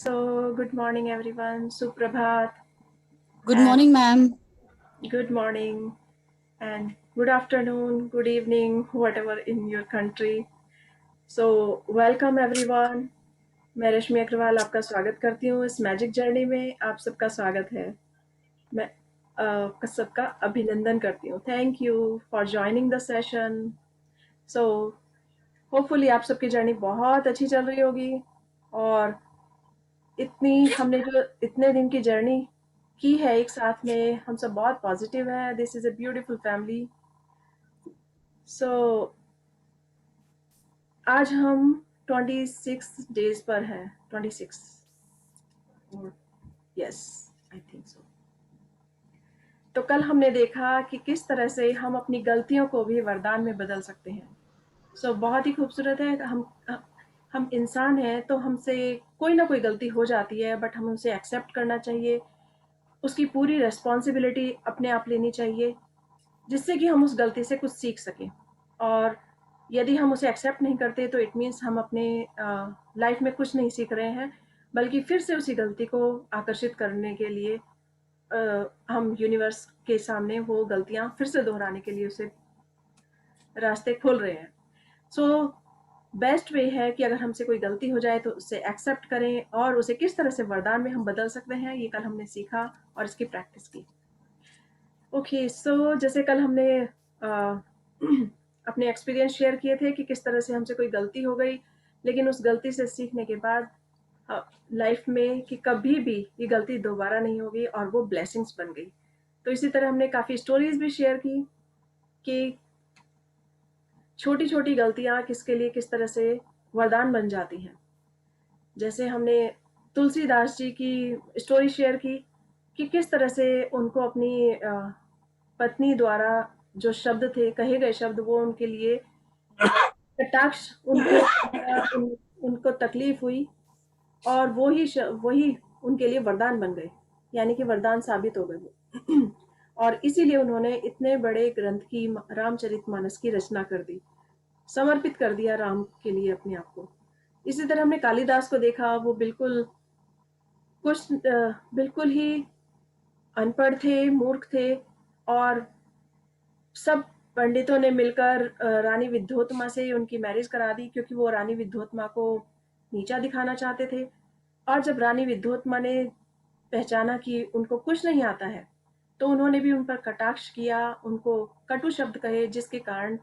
So, good morning, everyone. Suprabhat, Good and morning, ma'am. good morning, and good afternoon, good evening, whatever in your country. So, welcome everyone. मैं रश्मि अग्रवाल आपका स्वागत करती हूँ इस magic journey में। आप सबका स्वागत है। मैं सबका अभिनंदन करती हूँ। Thank you for joining the session. So hopefully आप सबकी जर्नी बहुत अच्छी चल रही होगी और हमने जो इतने दिन की जर्नी की है एक साथ में, हम सब बहुत पॉजिटिव है। This is a beautiful family. So आज हम 26 डेज पर हैं। 26 और यस, आई थिंक सो। तो कल हमने देखा कि किस तरह से हम अपनी गलतियों को भी वरदान में बदल सकते हैं। बहुत ही खूबसूरत है। हम इंसान हैं तो हमसे कोई ना कोई गलती हो जाती है, बट हमें उसे एक्सेप्ट करना चाहिए। उसकी पूरी रिस्पॉन्सिबिलिटी अपने आप लेनी चाहिए, जिससे कि हम उस गलती से कुछ सीख सकें। और यदि हम उसे एक्सेप्ट नहीं करते तो इट मीन्स हम अपने लाइफ में कुछ नहीं सीख रहे हैं, बल्कि फिर से उसी गलती को आकर्षित करने के लिए हम यूनिवर्स के सामने वो गलतियां फिर से दोहराने के लिए उसे रास्ते खोल रहे हैं। सो बेस्ट वे है कि अगर हमसे कोई गलती हो जाए तो उसे एक्सेप्ट करें और उसे किस तरह से वरदान में हम बदल सकते हैं, ये कल हमने सीखा और इसकी प्रैक्टिस की। ओके, सो जैसे कल हमने अपने एक्सपीरियंस शेयर किए थे कि किस तरह से हमसे कोई गलती हो गई, लेकिन उस गलती से सीखने के बाद लाइफ में कि कभी भी ये गलती दोबारा नहीं होगी और वो ब्लेसिंग्स बन गई। तो इसी तरह हमने काफ़ी स्टोरीज भी शेयर की कि छोटी छोटी गलतियां किसके लिए किस तरह से वरदान बन जाती हैं। जैसे हमने तुलसीदास जी की स्टोरी शेयर की कि किस तरह से उनको अपनी पत्नी द्वारा जो शब्द थे, कहे गए शब्द, वो उनके लिए कटाक्ष, उनको तकलीफ हुई और वही उनके लिए वरदान बन गए, यानी कि वरदान साबित हो गए वो। और इसीलिए उन्होंने इतने बड़े ग्रंथ की, रामचरितमानस की रचना कर दी, समर्पित कर दिया राम के लिए अपने आप को। इसी तरह हमने कालिदास को देखा। वो बिल्कुल ही अनपढ़ थे, मूर्ख थे, और सब पंडितों ने मिलकर रानी विद्योतमा से उनकी मैरिज करा दी, क्योंकि वो रानी विद्योतमा को नीचा दिखाना चाहते थे। और जब रानी विद्योतमा ने पहचाना कि उनको कुछ नहीं आता है, तो उन्होंने भी उन पर कटाक्ष किया, उनको कटु शब्द कहे, जिसके कारण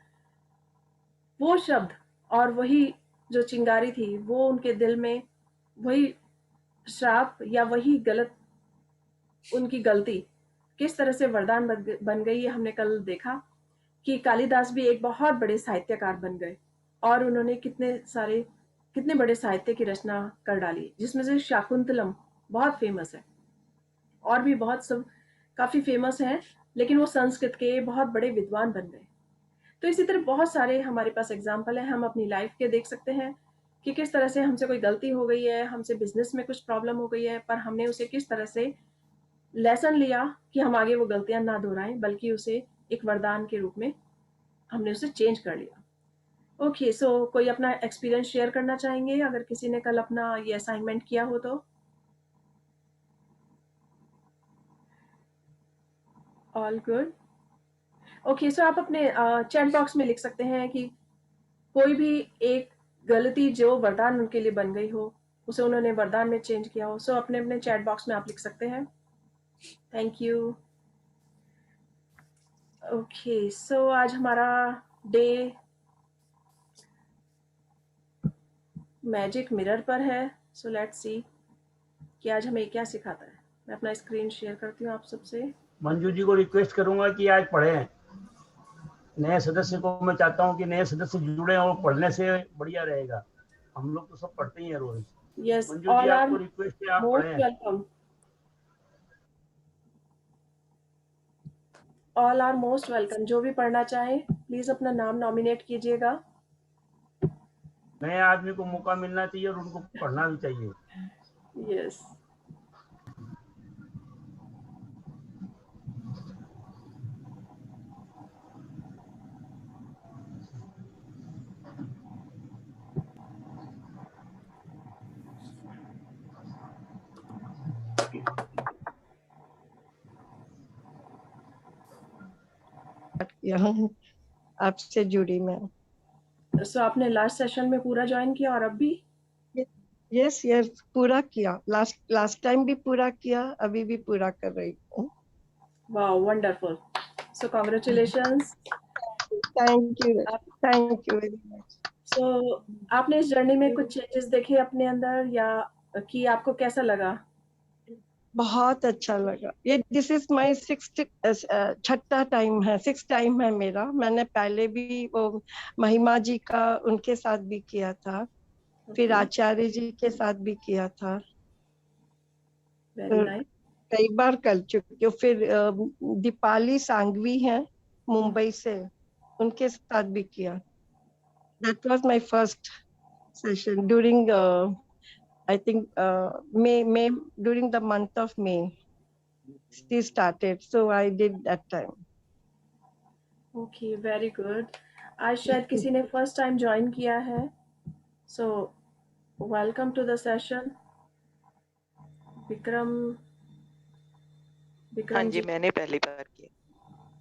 वो शब्द और वही जो चिंगारी थी वो उनके दिल में, वही श्राप या वही गलत, उनकी गलती किस तरह से वरदान बन गई, ये हमने कल देखा कि कालिदास भी एक बहुत बड़े साहित्यकार बन गए और उन्होंने कितने बड़े साहित्य की रचना कर डाली, जिसमें से शाकुंतलम बहुत फेमस है। और भी बहुत सब काफी फेमस हैं, लेकिन वो संस्कृत के बहुत बड़े विद्वान बन गए। तो इसी तरह बहुत सारे हमारे पास एग्जाम्पल हैं, हम अपनी लाइफ के देख सकते हैं कि किस तरह से हमसे कोई गलती हो गई है, हमसे बिजनेस में कुछ प्रॉब्लम हो गई है, पर हमने उसे किस तरह से लेसन लिया कि हम आगे वो गलतियां ना दोहराएं, बल्कि उसे एक वरदान के रूप में हमने उसे चेंज कर लिया। ओके, सो कोई अपना एक्सपीरियंस शेयर करना चाहेंगे अगर किसी ने कल अपना ये असाइनमेंट किया हो तो? All good. ओके, सो आप अपने चैट बॉक्स में लिख सकते हैं कि कोई भी एक गलती जो वरदान उनके लिए बन गई हो, उसे उन्होंने वरदान में चेंज किया हो। सो अपने अपने चैट बॉक्स में आप लिख सकते हैं। Thank you. ओके, सो आज हमारा डे मैजिक मिरर पर है। सो लेट्स सी कि आज हमें क्या सिखाता है। मैं अपना स्क्रीन शेयर करती हूँ आप सबसे। मंजू जी को रिक्वेस्ट करूंगा कि आज पढ़ें। नए सदस्य को मैं चाहता हूं कि नए सदस्य जुड़े और पढ़ने से बढ़िया रहेगा। हम लोग तो सब पढ़ते ही हैं रोज। Yes, Manju ji all are आपको रिक्वेस्ट है, आप मोस्ट पढ़ें। Welcome. All are most welcome. जो भी पढ़ना चाहे प्लीज अपना नाम नॉमिनेट कीजिएगा। नए आदमी को मौका मिलना चाहिए और उनको पढ़ना भी चाहिए। यस। यहाँ आपसे जुड़ी मैं। सो आपने लास्ट सेशन में पूरा ज्वाइन किया और अब भी? यस यस, पूरा किया। लास्ट टाइम भी पूरा किया, अभी भी पूरा कर रही हूँ। Wow, wonderful. So congratulations. Thank you very much. So आपने इस जर्नी में कुछ चेंजेस देखे अपने अंदर, या कि आपको कैसा लगा? बहुत अच्छा लगा। ये दिस इज माय छठा टाइम है, 6th टाइम है मेरा। मैंने पहले भी वो महिमा जी का उनके साथ भी किया था, फिर ओके, आचार्य जी के साथ भी किया था, वेरी तो नाइस। कई बार कर चुकी हूँ। फिर दीपाली सांघवी है मुंबई से, उनके साथ भी किया। That was my first session during I think May during the month of May she started, so I did that time. Okay, very good. आज शायद किसी ने फर्स्ट टाइम ज्वाइन किया है, so welcome to the session. Vikram, हाँ विक्रम जी, जी। मैंने पहली बार किया।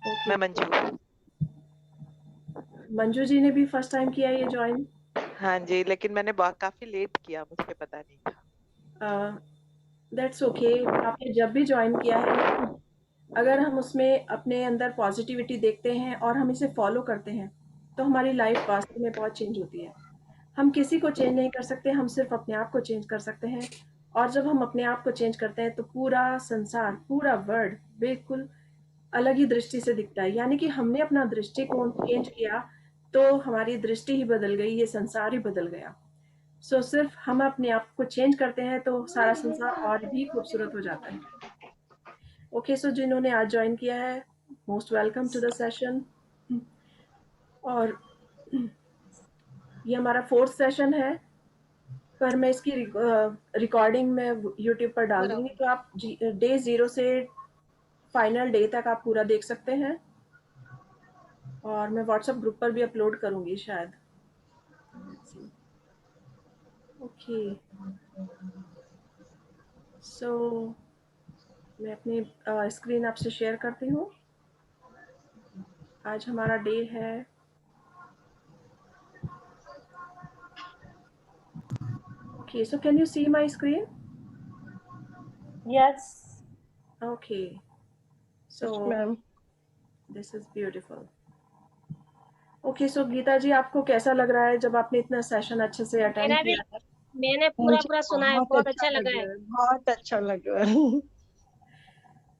ओके, मैं मंजू। मंजू जी ने भी फर्स्ट टाइम किया ये ज्वाइन? हाँ जी, लेकिन मैंने काफी लेट किया, मुझे पता नहीं था। That's okay. आपने जब भी ज्वाइन किया है, अगर हम उसमें अपने अंदर पॉजिटिविटी देखते हैं और हम इसे फॉलो करते हैं, तो हमारी लाइफ वास्तव में बहुत चेंज होती है। हम किसी को चेंज नहीं कर सकते, हम सिर्फ अपने आप को चेंज कर सकते हैं। और जब हम अपने आप को चेंज करते हैं तो पूरा संसार, पूरा वर्ल्ड बिल्कुल अलग ही दृष्टि से दिखता है। यानी कि हमने अपना दृष्टिकोण चेंज किया तो हमारी दृष्टि ही बदल गई, ये संसार ही बदल गया। सो सिर्फ हम अपने आप को चेंज करते हैं तो सारा संसार और भी खूबसूरत हो जाता है। ओके, सो जिन्होंने आज ज्वाइन किया है, most welcome to the session. और ये हमारा 4th सेशन है, पर मैं इसकी रिकॉर्डिंग में यूट्यूब पर डाल दूंगी, तो आप डे 0 से फाइनल डे तक आप पूरा देख सकते हैं। और मैं व्हाट्सएप ग्रुप पर भी अपलोड करूंगी शायद। ओके, सो मैं अपनी स्क्रीन आपसे शेयर करती हूँ। आज हमारा डे है okay, so can you see my screen? Yes. Okay, so ma'am, this is beautiful. Okay, so Geeta ji, आपको कैसा लग रहा है जब आपने इतना सेशन अच्छे से अटेंड मेरा भी, किया है? मैंने पूरा मुझे पूरा सुना है, बहुत बहुत अच्छा अच्छा लग लगा है। रहा है, बहुत अच्छा लग रहा है।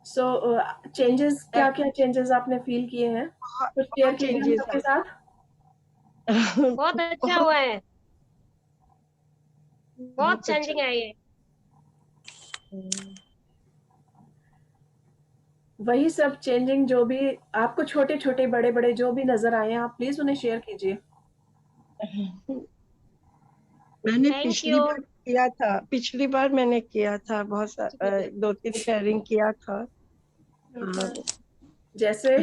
सो चेंजेस, क्या क्या चेंजेस आपने फील किए हैं? कुछ शेयर बहुत कीजिए हम चेंजेस सबके साथ। बहुत अच्छा बहुत हुआ है, बहुत बहुत अच्छा। चेंजिंग आई है। वही सब चेंजिंग जो भी आपको छोटे छोटे बड़े बड़े जो भी नजर आए हैं, आप प्लीज उन्हें शेयर कीजिए। मैंने थैंक यू। पिछली बार मैंने किया था, बहुत 2-3 शेयरिंग किया था। और जैसे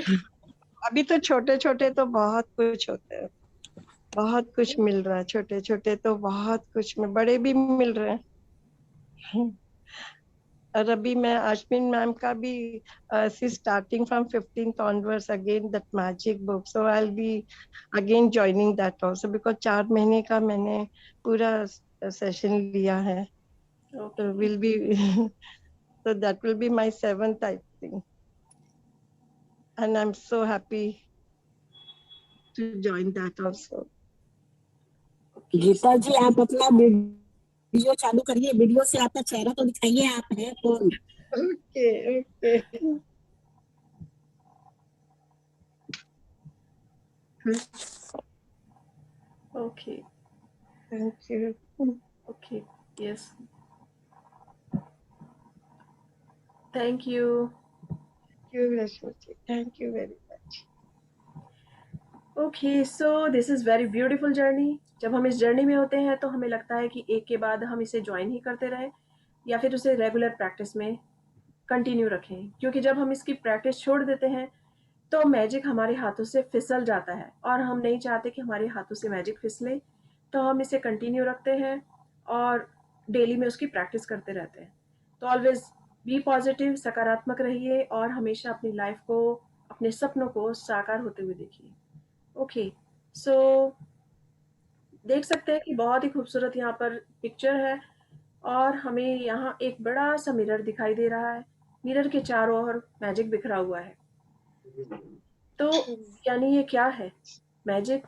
अभी तो छोटे छोटे तो बहुत कुछ होते हैं, बहुत कुछ मिल रहा है। छोटे छोटे तो बहुत कुछ में, बड़े भी मिल रहे हैं। और अभी मैं अश्विन मैम का भी see starting from 15th onwards again that magic book, so I will be again joining that also, because 4 महीने का मैंने पूरा सेशन लिया है, तो okay, will be so that will be my 7th, I think, and I'm so happy to join that also. Geeta ji, आप अपना video चालू करिए। वीडियो से आपका चेहरा तो दिखाइए, आप हैं कौन? Okay, okay. Okay, Thank you. Okay, yes, thank you. Thank you, Rashmi. Thank you very much. Okay, so this is very beautiful journey. जब हम इस जर्नी में होते हैं तो हमें लगता है कि एक के बाद हम इसे ज्वाइन ही करते रहें, या फिर उसे रेगुलर प्रैक्टिस में कंटिन्यू रखें, क्योंकि जब हम इसकी प्रैक्टिस छोड़ देते हैं तो मैजिक हमारे हाथों से फिसल जाता है, और हम नहीं चाहते कि हमारे हाथों से मैजिक फिसले। तो हम इसे कंटिन्यू रखते हैं और डेली में उसकी प्रैक्टिस करते रहते हैं। तो ऑलवेज बी पॉजिटिव, सकारात्मक रहिए और हमेशा अपनी लाइफ को अपने सपनों को साकार होते हुए देखिए। ओके, सो देख सकते हैं कि बहुत ही खूबसूरत यहाँ पर पिक्चर है और हमें यहाँ एक बड़ा सा मिरर दिखाई दे रहा है। मिरर के चारों ओर मैजिक बिखरा हुआ है। तो यानी ये क्या है? मैजिक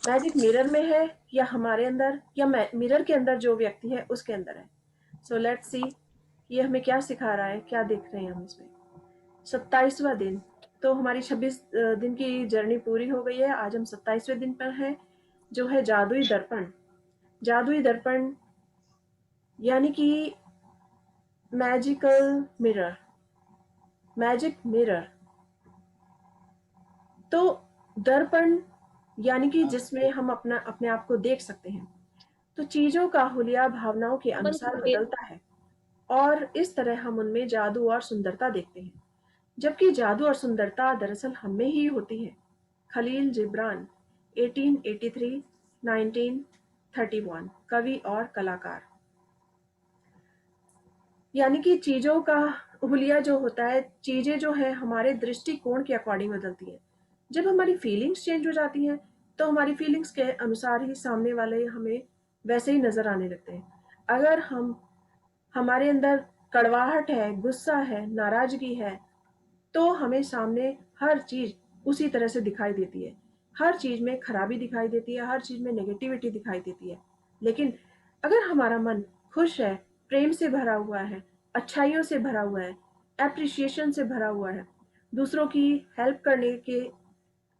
मैजिक मिरर में है या हमारे अंदर, या मिरर के अंदर जो व्यक्ति है उसके अंदर है? सो लेट्स सी ये हमें क्या सिखा रहा है, क्या देख रहे हैं हम इसमें। 27वां दिन, तो हमारी 26 दिन की जर्नी पूरी हो गई है। आज हम 27वें दिन पर हैं, जो है जादुई दर्पण। जादुई दर्पण यानी कि मैजिकल मिरर, मैजिक मिरर। तो दर्पण यानी कि जिसमें हम अपने आप को देख सकते हैं। तो चीजों का हुलिया भावनाओं के अनुसार बदलता है और इस तरह हम उनमें जादू और सुंदरता देखते हैं, जबकि जादू और सुंदरता दरअसल हम में ही होती है। खलील जिब्रान, 1883 1931, कवि और कलाकार। यानी कि चीजों का हुलिया जो होता है, चीजें जो है हमारे दृष्टिकोण के अकॉर्डिंग बदलती है। जब हमारी फीलिंग्स चेंज हो जाती हैं तो हमारी फीलिंग्स के अनुसार ही सामने वाले हमें वैसे ही नजर आने लगते हैं। अगर हमारे अंदर कड़वाहट है, गुस्सा है, नाराजगी है, तो हमें सामने हर चीज उसी तरह से दिखाई देती है। हर चीज में खराबी दिखाई देती है, हर चीज में नेगेटिविटी दिखाई देती है। लेकिन अगर हमारा मन खुश है, प्रेम से भरा हुआ है, अच्छाइयों से भरा हुआ है, एप्रिसिएशन से भरा हुआ है, दूसरों की हेल्प करने के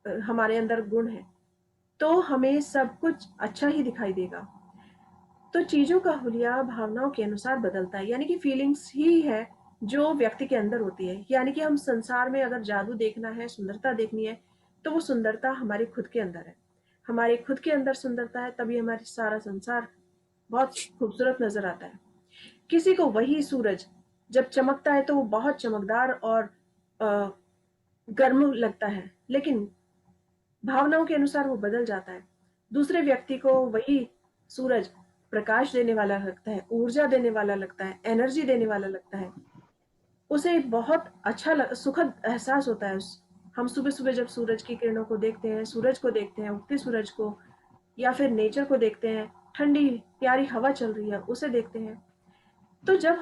हमारे अंदर गुण है, तो हमें सब कुछ अच्छा ही दिखाई देगा। तो चीजों का हुलिया भावनाओं के अनुसार बदलता है, यानी कि फीलिंग्स ही है जो व्यक्ति के अंदर होती है। यानी कि हम संसार में अगर जादू देखना है, सुंदरता देखनी है, तो वो सुंदरता हमारे खुद के अंदर है। हमारे खुद के अंदर सुंदरता है, तभी हमारा सारा संसार बहुत खूबसूरत नजर आता है। किसी को वही सूरज जब चमकता है तो वो बहुत चमकदार और गर्म लगता है, लेकिन भावनाओं के अनुसार वो बदल जाता है। दूसरे व्यक्ति को वही सूरज प्रकाश देने वाला लगता है, ऊर्जा देने वाला लगता है, एनर्जी देने वाला लगता है। उसे बहुत अच्छा सुखद एहसास होता है। हम सुबह सुबह जब सूरज की किरणों को देखते हैं, सूरज को देखते हैं, उगते सूरज को, या फिर नेचर को देखते हैं, ठंडी प्यारी हवा चल रही है उसे देखते हैं, तो जब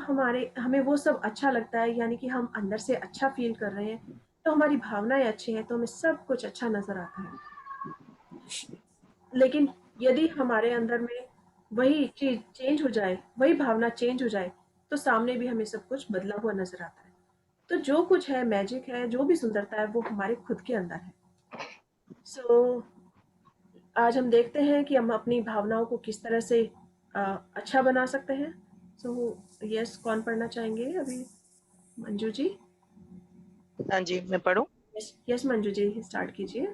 हमें वो सब अच्छा लगता है, यानी कि हम अंदर से अच्छा फील कर रहे हैं, तो हमारी भावनाएं अच्छी हैं, तो हमें सब कुछ अच्छा नजर आता है। लेकिन यदि हमारे अंदर में वही चीज चेंज हो जाए, वही भावना चेंज हो जाए, तो सामने भी हमें सब कुछ बदला हुआ नजर आता है। तो जो कुछ है, मैजिक है, जो भी सुंदरता है, वो हमारे खुद के अंदर है। सो आज हम देखते हैं कि हम अपनी भावनाओं को किस तरह से अच्छा बना सकते हैं। सो यस, कौन पढ़ना चाहेंगे अभी? मंजू जी? हाँ जी, मैं पढ़ूं? यस मंजू जी, स्टार्ट कीजिए।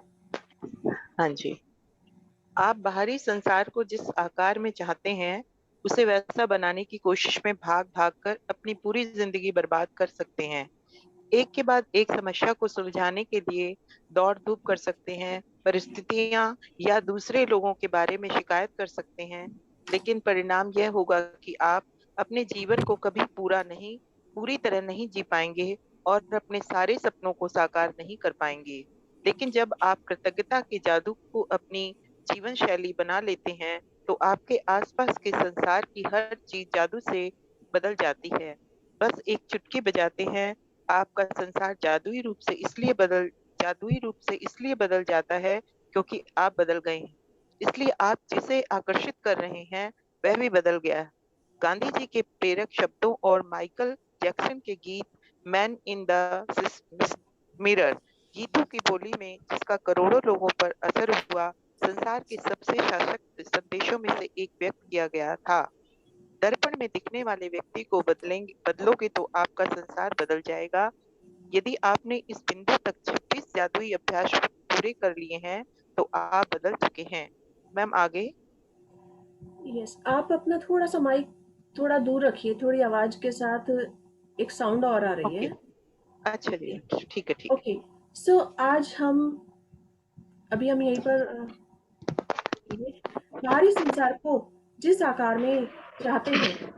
हाँ जी। आप बाहरी संसार को जिस आकार में चाहते हैं उसे वैसा बनाने की कोशिश में भाग भाग कर अपनी पूरी जिंदगी बर्बाद कर सकते हैं। एक के बाद एक समस्या को सुलझाने के लिए दौड़ धूप कर सकते हैं, परिस्थितियां या दूसरे लोगों के बारे में शिकायत कर सकते हैं, लेकिन परिणाम यह होगा कि आप अपने जीवन को कभी पूरी तरह नहीं जी पाएंगे और अपने सारे सपनों को साकार नहीं कर पाएंगे। लेकिन जब आप कृतज्ञता के जादू को अपनी जीवन शैली बना लेते हैं तो आपके आसपास के संसार की हर चीज जादू से बदल जाती है। बस एक चुटकी बजाते हैं, आपका संसार जादुई रूप से इसलिए बदल जाता है क्योंकि आप बदल गए हैं। इसलिए आप जिसे आकर्षित कर रहे हैं वह भी बदल गया है। गांधी जी के प्रेरक शब्दों और माइकल जैक्सन के गीत मैन इन द मिरर गीतों की बोली में जिसका करोड़ों लोगों पर असर हुआ, संसार के सबसे सशक्त संदेशों में से एक व्यक्त किया गया था। दर्पण में दिखने वाले व्यक्ति को बदलोगे तो आपका संसार बदल जाएगा। यदि आपने इस बिंदु तक 26 जादुई अभ्यास पूरे कर लिए हैं तो आप बदल चुके हैं। मैम आगे। यस, आप अपना थोड़ा सा माइक थोड़ा दूर रखिए, थोड़ी आवाज के साथ एक साउंड और आ रही ओके, है। अच्छा जी, ठीक है ठीक है। ओके, सो आज हम यहीं पर बाहरी संसार को जिस आकार में चाहते हैं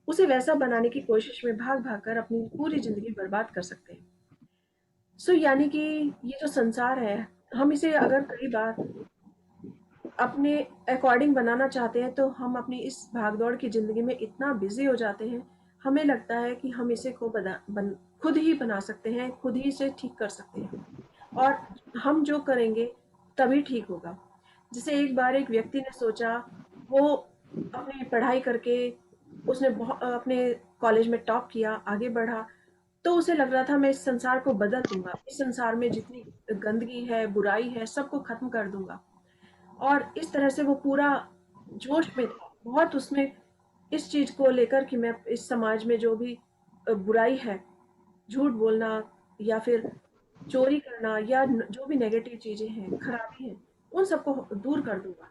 उसे वैसा बनाने की कोशिश में भाग भाग कर अपनी पूरी जिंदगी बर्बाद कर सकते हैं। सो यानी कि ये जो संसार है, हम इसे अगर कई बार अपने अकॉर्डिंग बनाना चाहते हैं तो हम अपनी इस भागदौड़ की ज़िंदगी में इतना बिज़ी हो जाते हैं, हमें लगता है कि हम इसे खुद ही बना सकते हैं, खुद ही इसे ठीक कर सकते हैं और हम जो करेंगे तभी ठीक होगा। जैसे एक बार एक व्यक्ति ने सोचा, वो अपनी पढ़ाई करके उसने अपने कॉलेज में टॉप किया, आगे बढ़ा, तो उसे लग रहा था मैं इस संसार को बदल दूँगा, इस संसार में जितनी गंदगी है, बुराई है, सबको खत्म कर दूँगा। और इस तरह से वो पूरा जोश में था, बहुत उसमें इस चीज़ को लेकर कि मैं इस समाज में जो भी बुराई है, झूठ बोलना या फिर चोरी करना या जो भी नेगेटिव चीज़ें हैं, खराबी हैं, उन सबको दूर कर दूँगा।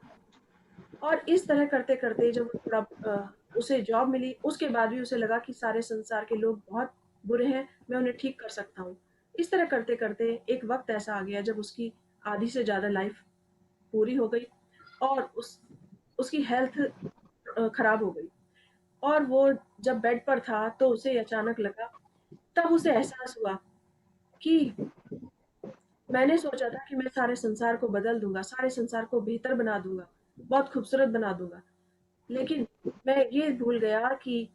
और इस तरह करते-करते जब वो थोड़ा उसे जॉब मिली, उसके बाद भी उसे लगा कि सारे संसार के लोग बहुत बुरे हैं, मैं उन्हें ठीक कर सकता हूँ। इस तरह करते-करते एक वक़्त ऐसा आ गया जब उसकी आधी से ज़्यादा लाइफ़ पूरी हो गई और उसकी हेल्थ खराब हो गई और वो जब बेड पर था तो उसे अचानक लगा, तब उसे एहसास हुआ कि मैंने सोचा था कि मैं सारे संसार को बदल दूँगा, सारे संसार को बेहतर बना दूँगा, बहुत खूबसूरत बना दूँगा। लेकिन मैं ये भूल गया कि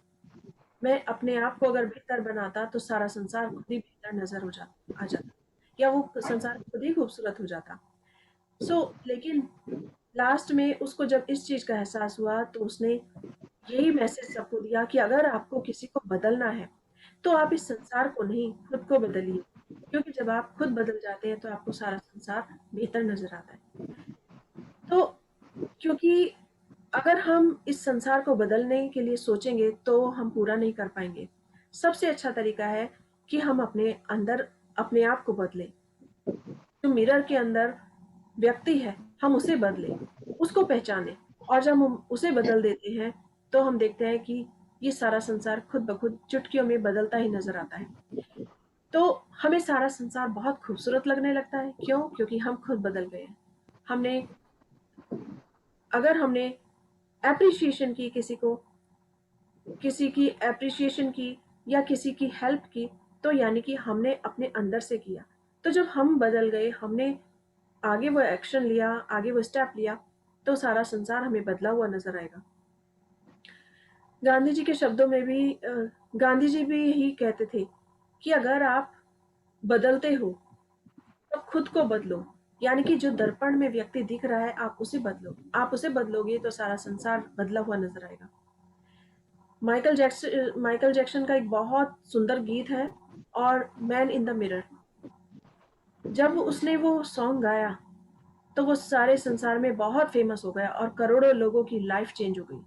मैं अपने आप को अगर बेहतर बनाता तो सारा संसार खुद ही बेहतर नज़र आ जाता या वो संसार खुद ही खूबसूरत हो जाता। लेकिन लास्ट में उसको जब इस चीज़ का एहसास हुआ तो उसने यही मैसेज सबको दिया कि अगर आपको किसी को बदलना है, तो आप इस संसार को नहीं, खुद को बदलिए। क्योंकि जब आप खुद बदल जाते हैं, तो आपको सारा संसार बेहतर नज़र आता है। तो क्योंकि अगर हम इस संसार को बदलने के लिए सोचेंगे, तो हम पूरा नहीं कर पाएँगे। सबसे अच्छा तरीका है कि हम अपने अंदर अपने आप को बदलें। जो मिरर के अंदर व्यक्ति है, हम उसे बदलें, उसको पहचानें और जब हम उसे बदल देते हैं, तो हम देखते हैं कि ये सारा संसार खुद ब खुद चुटकियों में बदलता ही नज़र आता है। तो हमें सारा संसार बहुत खूबसूरत लगने लगता है। क्यों? क्योंकि हम खुद बदल गए हैं। हमने अगर हमने एप्रिशिएशन की किसी की एप्रिशिएशन की या किसी की हेल्प की, तो यानी कि हमने अपने अंदर से किया। तो जब हम बदल गए, हमने आगे वो एक्शन लिया, आगे वो स्टेप लिया, तो सारा संसार हमें बदला हुआ नज़र आएगा। गांधी जी के शब्दों में भी गांधी जी भी यही कहते थे कि अगर आप बदलते हो, तो खुद को बदलो। यानी कि जो दर्पण में व्यक्ति दिख रहा है, आप उसे बदलो। आप उसे बदलोगे तो सारा संसार बदला हुआ नज़र आएगा। माइकल जैक्सन का एक बहुत सुंदर गीत है और मैन इन द मिरर। जब उसने वो सॉन्ग गाया, तो वो सारे संसार में बहुत फेमस हो गया और करोड़ों लोगों की लाइफ चेंज हो गई।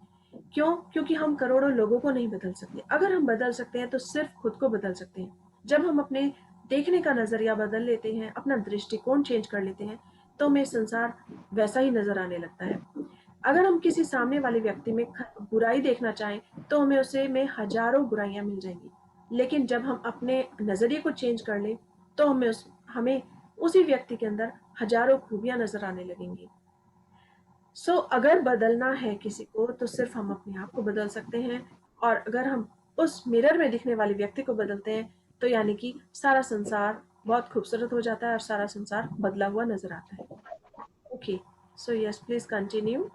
क्यों? क्योंकि हम करोड़ों लोगों को नहीं बदल सकते। अगर हम बदल सकते हैं तो सिर्फ खुद को बदल सकते हैं। जब हम अपने देखने का नजरिया बदल लेते हैं, अपना दृष्टिकोण चेंज कर लेते हैं, तो हमें संसार वैसा ही नजर आने लगता है। अगर हम किसी सामने वाले व्यक्ति में बुराई देखना चाहें, तो हमें उसे में हजारों बुराइयां मिल जाएंगी। लेकिन जब हम अपने नजरिए को चेंज कर लें, तो हमें उसी व्यक्ति के अंदर हजारों खूबियां नजर आने लगेंगी। अगर बदलना है किसी को, तो सिर्फ हम अपने आप को बदल सकते हैं और अगर हम उस मिरर में दिखने वाले व्यक्ति को बदलते हैं, तो यानी कि सारा संसार बहुत खूबसूरत हो जाता है और सारा संसार बदला हुआ नजर आता है। Okay, so yes, please continue.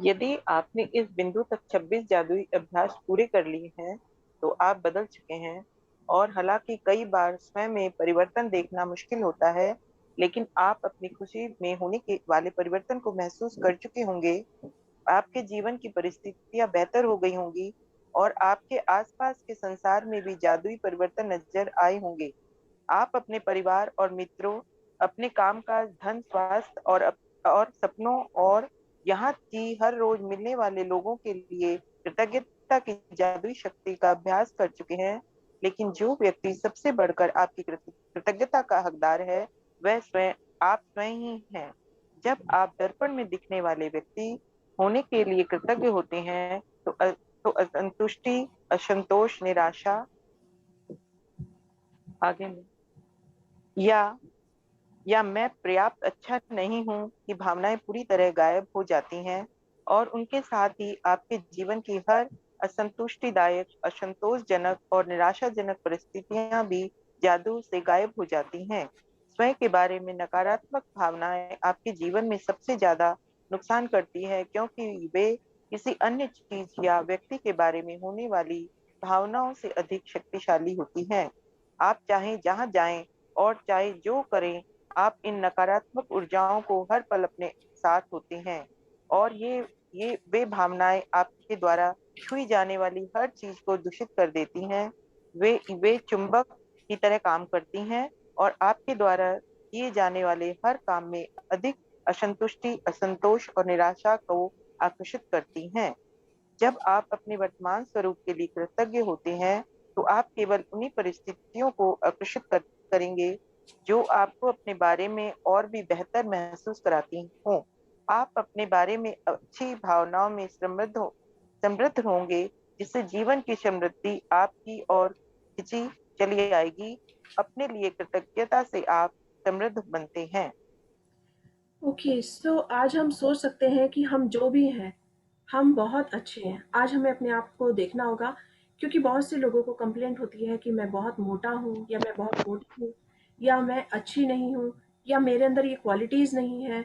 यदि आपने इस बिंदु तक 26 जादुई अभ्यास पूरे कर लिए हैं, तो आप बदल चुके हैं। और हालांकि कई बार स्वयं में परिवर्तन देखना मुश्किल होता है, लेकिन आप अपनी खुशी में होने के वाले परिवर्तन को महसूस कर चुके होंगे। आपके जीवन की परिस्थितियां बेहतर हो गई होंगी और आपके आसपास के संसार में भी जादुई परिवर्तन नजर आए होंगे। आप अपने परिवार और मित्रों, अपने कामकाज, धन, स्वास्थ्य और सपनों और यहाँ की हर रोज मिलने वाले लोगों के लिए कृतज्ञता की जादुई शक्ति का अभ्यास कर चुके हैं। लेकिन जो व्यक्ति सबसे बढ़कर आपकी कृतज्ञता का हकदार है, वह आप स्वयं ही हैं। जब आप दर्पण में दिखने वाले व्यक्ति होने के लिए कृतज्ञ होते हैं, तो असंतुष्टि, असंतोष, निराशा, आगे में या मैं पर्याप्त अच्छा नहीं हूँ की भावनाएं पूरी तरह गायब हो जाती हैं। और उनके साथ ही आपके जीवन की हर असंतुष्टिदायक, असंतोषजनक और निराशाजनक परिस्थितियां भी जादू से गायब हो जाती हैं। स्वयं के बारे में नकारात्मक भावनाएं आपके जीवन में सबसे ज्यादा नुकसान करती है, क्योंकि वे किसी अन्य चीज या व्यक्ति के बारे में होने वाली भावनाओं से अधिक शक्तिशाली होती हैं। आप चाहे जहां जाएं और चाहे जो करें, आप इन नकारात्मक ऊर्जाओं को हर पल अपने साथ होते हैं, और ये वे भावनाएं आपके द्वारा छुई जाने वाली हर चीज को दूषित कर देती हैं। वे चुंबक की तरह काम करती हैं और आपके द्वारा किए जाने वाले हर काम में अधिक असंतुष्टि, असंतोष और निराशा को आकर्षित करती हैं। जब आप अपने वर्तमान स्वरूप के लिए कृतज्ञ होते हैं, तो आप केवल उन्हीं परिस्थितियों को आकर्षित करेंगे जो आपको अपने बारे में और भी बेहतर महसूस कराती हों। आप अपने बारे में अच्छी भावनाओं में समृद्ध होंगे, जिससे जीवन की समृद्धि आपकी ओर खिंची चली आएगी। अपने लिए कृतज्ञता से आप समृद्ध बनते हैं। ओके, सो आज हम सोच सकते हैं कि हम जो भी हैं, हम बहुत अच्छे हैं। आज हमें अपने आप को देखना होगा, क्योंकि बहुत से लोगों को कंप्लेंट होती है कि मैं बहुत मोटा हूँ, या मैं बहुत मोटी हूँ, या मैं अच्छी नहीं हूँ, या मेरे अंदर ये क्वालिटीज़ नहीं है।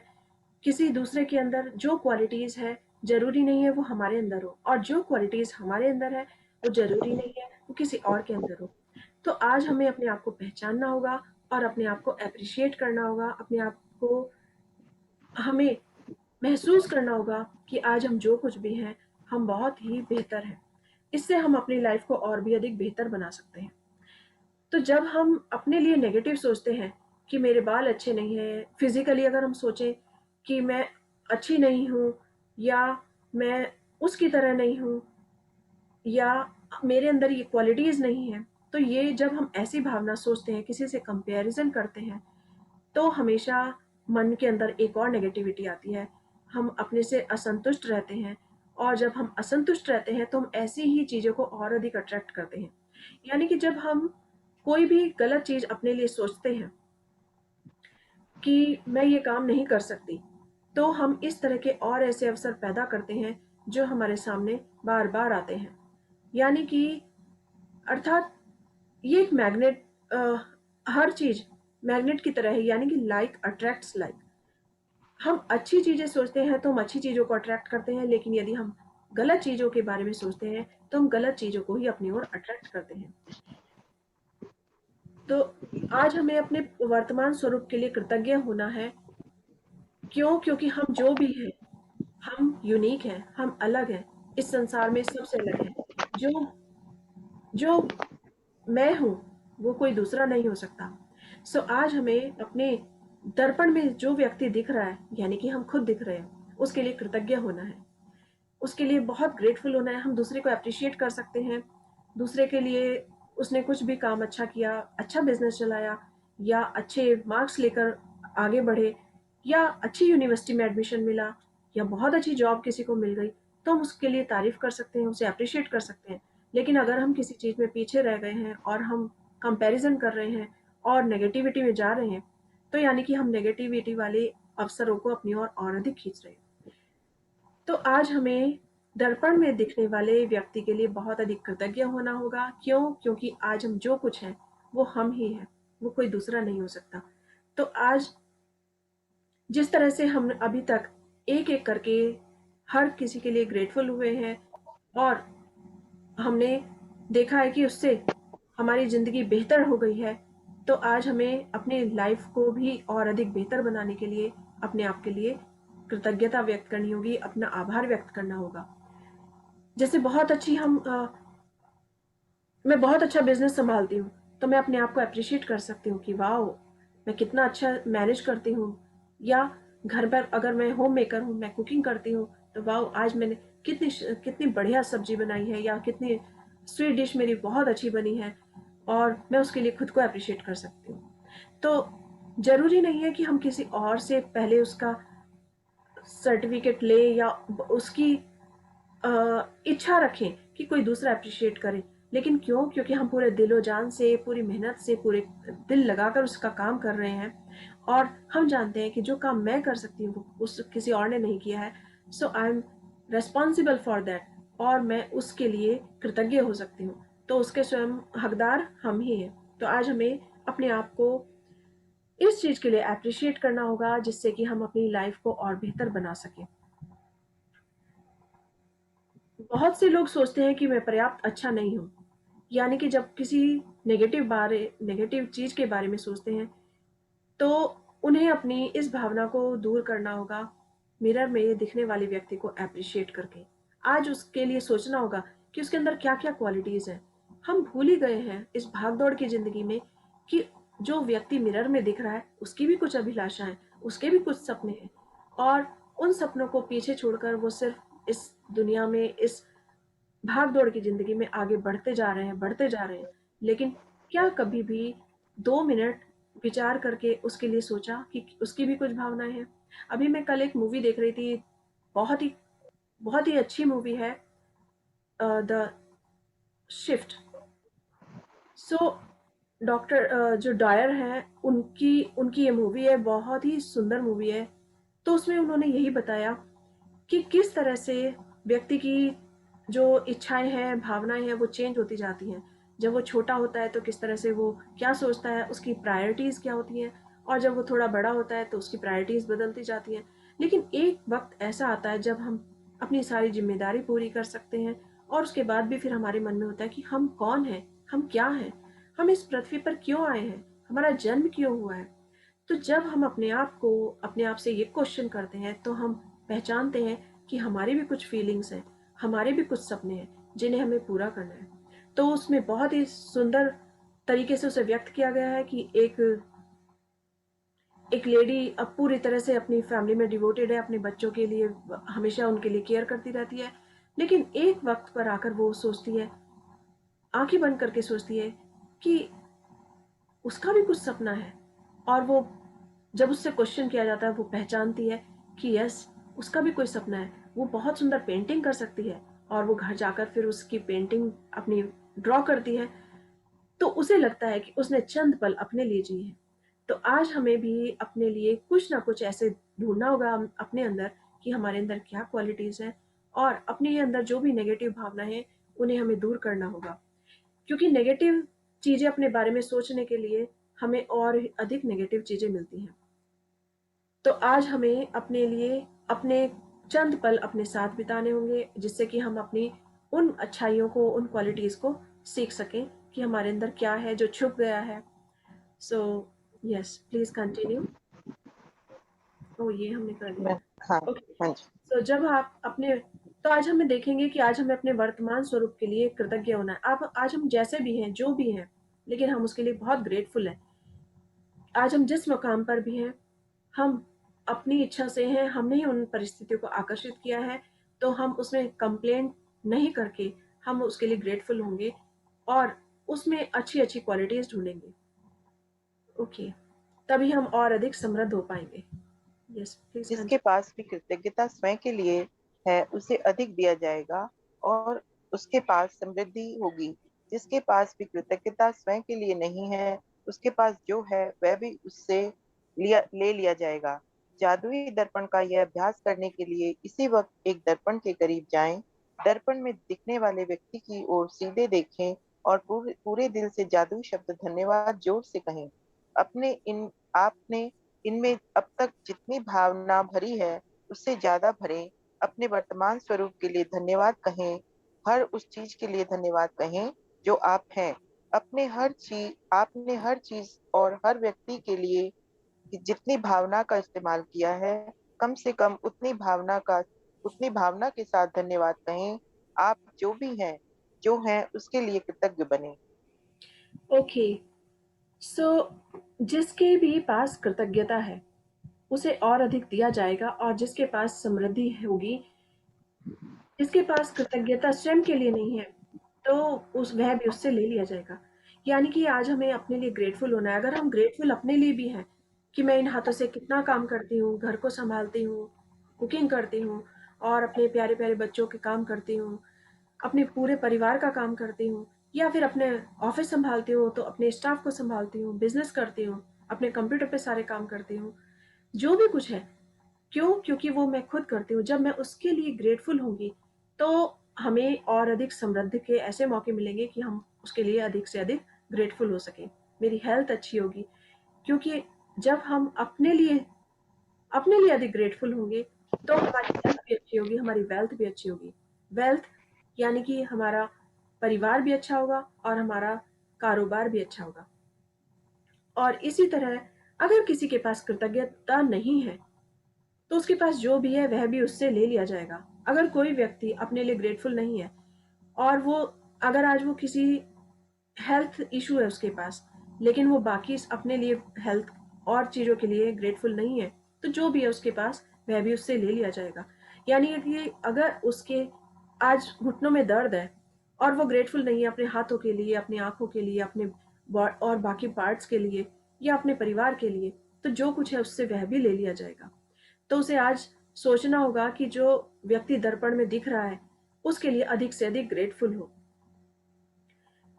किसी दूसरे के अंदर जो क्वालिटीज़ है, ज़रूरी नहीं है वो हमारे अंदर हो, और जो क्वालिटीज़ हमारे अंदर है, वो ज़रूरी नहीं है वो किसी और के अंदर हो। तो आज हमें अपने आप को पहचानना होगा और अपने आप को एप्रिशिएट करना होगा, अपने आप को हमें महसूस करना होगा कि आज हम जो कुछ भी हैं, हम बहुत ही बेहतर हैं। इससे हम अपनी लाइफ को और भी अधिक बेहतर बना सकते हैं। तो जब हम अपने लिए नेगेटिव सोचते हैं कि मेरे बाल अच्छे नहीं हैं, फिजिकली अगर हम सोचें कि मैं अच्छी नहीं हूँ, या मैं उसकी तरह नहीं हूँ, या मेरे अंदर ये क्वालिटीज़ नहीं हैं, तो ये जब हम ऐसी भावना सोचते हैं, किसी से कंपैरिजन करते हैं, तो हमेशा मन के अंदर एक और नेगेटिविटी आती है। हम अपने से असंतुष्ट रहते हैं, और जब हम असंतुष्ट रहते हैं तो हम ऐसी ही चीज़ों को और अधिक अट्रैक्ट करते हैं। यानी कि जब हम कोई भी गलत चीज़ अपने लिए सोचते हैं कि मैं ये काम नहीं कर सकती, तो हम इस तरह के और ऐसे अवसर पैदा करते हैं जो हमारे सामने बार-बार आते हैं। यानी कि अर्थात ये एक मैग्नेट, हर चीज़ मैग्नेट की तरह है, यानी कि लाइक अट्रैक्ट्स लाइक। हम अच्छी चीज़ें सोचते हैं तो हम अच्छी चीज़ों को अट्रैक्ट करते हैं, लेकिन यदि हम गलत चीज़ों के बारे में सोचते हैं तो हम गलत चीज़ों को ही अपनी ओर अट्रैक्ट करते हैं। तो आज हमें अपने वर्तमान स्वरूप के लिए कृतज्ञ होना है। क्यों? क्योंकि हम जो भी हैं, हम यूनिक हैं, हम अलग हैं, इस संसार में सबसे अलग हैं। जो जो मैं हूँ, वो कोई दूसरा नहीं हो सकता। सो आज हमें अपने दर्पण में जो व्यक्ति दिख रहा है, यानी कि हम खुद दिख रहे हैं, उसके लिए कृतज्ञ होना है। उसके लिए बहुत ग्रेटफुल होना है। हम दूसरे को एप्रिशिएट कर सकते हैं। दूसरे के लिए उसने कुछ भी काम अच्छा किया, अच्छा बिज़नेस चलाया, या अच्छे मार्क्स लेकर आगे बढ़े, या अच्छी यूनिवर्सिटी में एडमिशन मिला, या बहुत अच्छी जॉब किसी को मिल गई, तो हम उसके लिए तारीफ़ कर सकते हैं, उसे एप्रिशिएट कर सकते हैं। लेकिन अगर हम किसी चीज़ में पीछे रह गए हैं और हम कंपैरिज़न कर रहे हैं और नेगेटिविटी में जा रहे हैं, तो यानी कि हम नेगेटिविटी वाले अवसरों को अपनी ओर और अधिक खींच रहे हैं। तो आज हमें दर्पण में दिखने वाले व्यक्ति के लिए बहुत अधिक कृतज्ञ होना होगा। क्यों? क्योंकि आज हम जो कुछ हैं, वो हम ही हैं, वो कोई दूसरा नहीं हो सकता। तो आज जिस तरह से हम अभी तक एक-एक करके हर किसी के लिए ग्रेटफुल हुए हैं, और हमने देखा है कि उससे हमारी ज़िंदगी बेहतर हो गई है, तो आज हमें अपनी लाइफ को भी और अधिक बेहतर बनाने के लिए अपने आप के लिए कृतज्ञता व्यक्त करनी होगी, अपना आभार व्यक्त करना होगा। जैसे मैं बहुत अच्छा बिज़नेस सँभालती हूँ, तो मैं अपने आप को एप्रिशिएट कर सकती हूँ कि वाओ! मैं कितना अच्छा मैनेज करती हूँ। या घर पर अगर मैं होम मेकर हूँ, मैं कुकिंग करती हूँ, तो वाओ! आज मैंने कितनी बढ़िया सब्ज़ी बनाई है, या कितनी स्वीट डिश मेरी बहुत अच्छी बनी है, और मैं उसके लिए खुद को एप्रिशिएट कर सकती हूँ। तो ज़रूरी नहीं है कि हम किसी और से पहले उसका सर्टिफ़िकेट लें, या उसकी इच्छा रखें कि कोई दूसरा एप्रिशिएट करे। लेकिन क्यों? क्योंकि हम पूरे दिलो-जान से, पूरी मेहनत से, पूरे दिल लगाकर उसका काम कर रहे हैं, और हम जानते हैं कि जो काम मैं कर सकती हूँ, वो उस किसी और ने नहीं किया है। So I am responsible for that, और मैं उसके लिए कृतज्ञ हो सकती हूँ। तो उसके स्वयं हकदार हम ही हैं। तो आज हमें अपने आप को इस चीज के लिए अप्रिशिएट करना होगा जिससे कि हम अपनी लाइफ को और बेहतर बना सकें। बहुत से लोग सोचते हैं कि मैं पर्याप्त अच्छा नहीं हूं, यानी कि जब किसी नेगेटिव चीज के बारे में सोचते हैं तो उन्हें अपनी इस भावना को दूर करना होगा मिरर में दिखने वाले व्यक्ति को अप्रिशिएट करके। आज उसके लिए सोचना होगा कि उसके अंदर क्या क्या क्वालिटीज हैं। हम भूल ही गए हैं इस भागदौड़ की जिंदगी में कि जो व्यक्ति मिरर में दिख रहा है उसकी भी कुछ अभिलाषाएं, उसके भी कुछ सपने हैं, और उन सपनों को पीछे छोड़कर वो सिर्फ इस दुनिया में, इस भाग दौड़ की जिंदगी में आगे बढ़ते जा रहे हैं। लेकिन क्या कभी भी 2 मिनट विचार करके उसके लिए सोचा कि उसकी भी कुछ भावनाएं हैं? अभी मैं कल एक मूवी देख रही थी, बहुत ही अच्छी मूवी है, द शिफ्ट। सो डॉक्टर जो डायर हैं उनकी उनकी ये मूवी है, बहुत ही सुंदर मूवी है। तो उसमें उन्होंने यही बताया कि किस तरह से व्यक्ति की जो इच्छाएं हैं, भावनाएं हैं, वो चेंज होती जाती हैं। जब वो छोटा होता है तो किस तरह से वो क्या सोचता है, उसकी प्रायोरिटीज क्या होती हैं, और जब वो थोड़ा बड़ा होता है तो उसकी प्रायोरिटीज बदलती जाती हैं। लेकिन एक वक्त ऐसा आता है जब हम अपनी सारी जिम्मेदारी पूरी कर सकते हैं और उसके बाद भी फिर हमारे मन में होता है कि हम कौन हैं, हम क्या हैं, हम इस पृथ्वी पर क्यों आए हैं, हमारा जन्म क्यों हुआ है। तो जब हम अपने आप से ये क्वेश्चन करते हैं तो हम पहचानते हैं कि हमारी भी कुछ फीलिंग्स हैं, हमारे भी कुछ सपने हैं जिन्हें हमें पूरा करना है। तो उसमें बहुत ही सुंदर तरीके से उसे व्यक्त किया गया है कि एक लेडी अब पूरी तरह से अपनी फैमिली में डिवोटेड है, अपने बच्चों के लिए हमेशा उनके लिए केयर करती रहती है। लेकिन एक वक्त पर आकर वो सोचती है, आंखें बंद करके सोचती है कि उसका भी कुछ सपना है। और वो जब उससे क्वेश्चन किया जाता है वो पहचानती है कि यस, उसका भी कोई सपना है। वो बहुत सुंदर पेंटिंग कर सकती है और वो घर जाकर फिर उसकी पेंटिंग अपनी ड्रॉ करती है। तो उसे लगता है कि उसने चंद पल अपने लिए जिए हैं। तो आज हमें भी अपने लिए कुछ ना कुछ ऐसे ढूंढना होगा अपने अंदर कि हमारे अंदर क्या क्वालिटीज हैं, और अपने अंदर जो भी नेगेटिव भावना है उन्हें हमें दूर करना होगा। क्योंकि नेगेटिव चीजें अपने बारे में सोचने के लिए हमें और अधिक नेगेटिव चीजें मिलती हैं। तो आज हमें अपने लिए अपने चंद पल अपने साथ बिताने होंगे जिससे कि हम अपनी उन अच्छाइयों को, उन क्वालिटीज को सीख सकें कि हमारे अंदर क्या है जो छुप गया है। So yes, please continue. ओ, ये हमने कर लिया। हाँ। ओके। हाँ जी। तो जब आप अपने तो आज हमें देखेंगे कि आज हमें अपने वर्तमान स्वरूप के लिए कृतज्ञ होना है। आप आज हम जैसे भी हैं, जो भी हैं, लेकिन हम उसके लिए बहुत ग्रेटफुल हैं। आज हम जिस मकाम पर भी हैं, हम अपनी इच्छा से हैं, हमने ही उन परिस्थितियों को आकर्षित किया है। तो हम उसमें कंप्लेंट नहीं करके हम उसके लिए ग्रेटफुल होंगे और उसमें अच्छी अच्छी क्वालिटीज ढूंढेंगे। ओके, तभी हम और अधिक समृद्ध हो पाएंगे। यस, प्लीज जिसके कंटिन्यू। पास भी कृतज्ञता स्वयं के लिए है उसे अधिक दिया जाएगा और उसके पास समृद्धि होगी। जिसके पास भी कृतज्ञता स्वयं के लिए नहीं है, उसके पास जो है वह भी उससे ले लिया जाएगा। जादुई दर्पण का यह अभ्यास करने के लिए इसी वक्त एक दर्पण के करीब जाएं। दर्पण में दिखने वाले व्यक्ति की ओर सीधे देखें और पूरे पूरे दिल से जादुई शब्द धन्यवाद जोर से कहें। अपने इन आपने इनमें अब तक जितनी भावना भरी है उससे ज्यादा भरें। अपने वर्तमान स्वरूप के लिए धन्यवाद कहें। हर उस चीज के लिए धन्यवाद कहें जो आप हैं। आपने हर चीज और हर व्यक्ति के लिए जितनी भावना का इस्तेमाल किया है, कम से कम उतनी भावना के साथ धन्यवाद कहें। आप जो भी हैं, जो हैं उसके लिए कृतज्ञ बने। ओके। सो जिसके भी पास कृतज्ञता है उसे और अधिक दिया जाएगा, और जिसके पास समृद्धि होगी, जिसके पास कृतज्ञता स्वयं के लिए नहीं है, तो उस वह भी उससे ले लिया जाएगा। यानी कि आज हमें अपने लिए ग्रेटफुल होना है। अगर हम ग्रेटफुल अपने लिए भी हैं कि मैं इन हाथों से कितना काम करती हूँ, घर को संभालती हूँ, कुकिंग करती हूँ, और अपने प्यारे प्यारे बच्चों के काम करती हूँ, अपने पूरे परिवार का काम करती हूँ, या फिर अपने ऑफिस संभालती हूँ तो अपने स्टाफ को संभालती हूँ, बिजनेस करती हूँ, अपने कंप्यूटर पे सारे काम करती हूँ, जो भी कुछ है। क्यों? क्योंकि वो मैं खुद करती हूँ। जब मैं उसके लिए ग्रेटफुल होंगी तो हमें और अधिक समृद्धि के ऐसे मौके मिलेंगे कि हम उसके लिए अधिक से अधिक ग्रेटफुल हो सकें। मेरी हेल्थ अच्छी होगी, क्योंकि जब हम अपने लिए अधिक ग्रेटफुल होंगे तो हमारी हेल्थ भी अच्छी होगी, हमारी वेल्थ भी अच्छी होगी। वेल्थ यानी कि हमारा परिवार भी अच्छा होगा और हमारा कारोबार भी अच्छा होगा। और इसी तरह अगर किसी के पास कृतज्ञता नहीं है तो उसके पास जो भी है वह भी उससे ले लिया जाएगा। अगर कोई व्यक्ति अपने लिए ग्रेटफुल नहीं है और अगर आज वो किसी हेल्थ इशू है उसके पास, लेकिन वो बाकी अपने लिए हेल्थ और चीज़ों के लिए ग्रेटफुल नहीं है, तो जो भी है उसके पास वह भी उससे ले लिया जाएगा। यानी कि अगर उसके आज घुटनों में दर्द है और वो ग्रेटफुल नहीं है अपने हाथों के लिए, अपनी आंखों के लिए, अपने और बाकी पार्ट्स के लिए या अपने परिवार के लिए, तो जो कुछ है उससे वह भी ले लिया जाएगा। तो उसे आज सोचना होगा कि जो व्यक्ति दर्पण में दिख रहा है उसके लिए अधिक से अधिक ग्रेटफुल हो,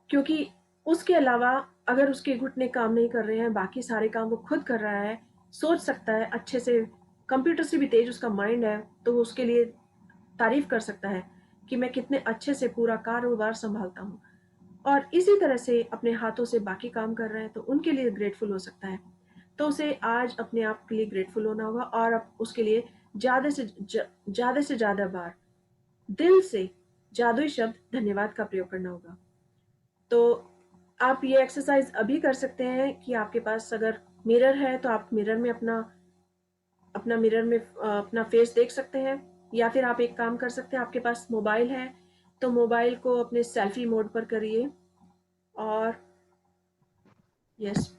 क्योंकि उसके अलावा अगर उसके घुटने काम नहीं कर रहे हैं, बाकी सारे काम वो खुद कर रहा है, सोच सकता है अच्छे से, कंप्यूटर से भी तेज उसका माइंड है, तो वो उसके लिए तारीफ कर सकता है कि मैं कितने अच्छे से पूरा कारोबार संभालता हूँ। और इसी तरह से अपने हाथों से बाकी काम कर रहे हैं तो उनके लिए ग्रेटफुल हो सकता है। तो उसे आज अपने आप के लिए ग्रेटफुल होना होगा और अब उसके लिए ज़्यादा से ज़्यादा बार दिल से जादुई शब्द धन्यवाद का प्रयोग करना होगा। तो आप ये एक्सरसाइज अभी कर सकते हैं कि आपके पास अगर मिरर है तो आप मिरर में अपना फेस देख सकते हैं, या फिर आप एक काम कर सकते हैं, आपके पास मोबाइल है तो मोबाइल को अपने सेल्फी मोड पर करिए। और यस,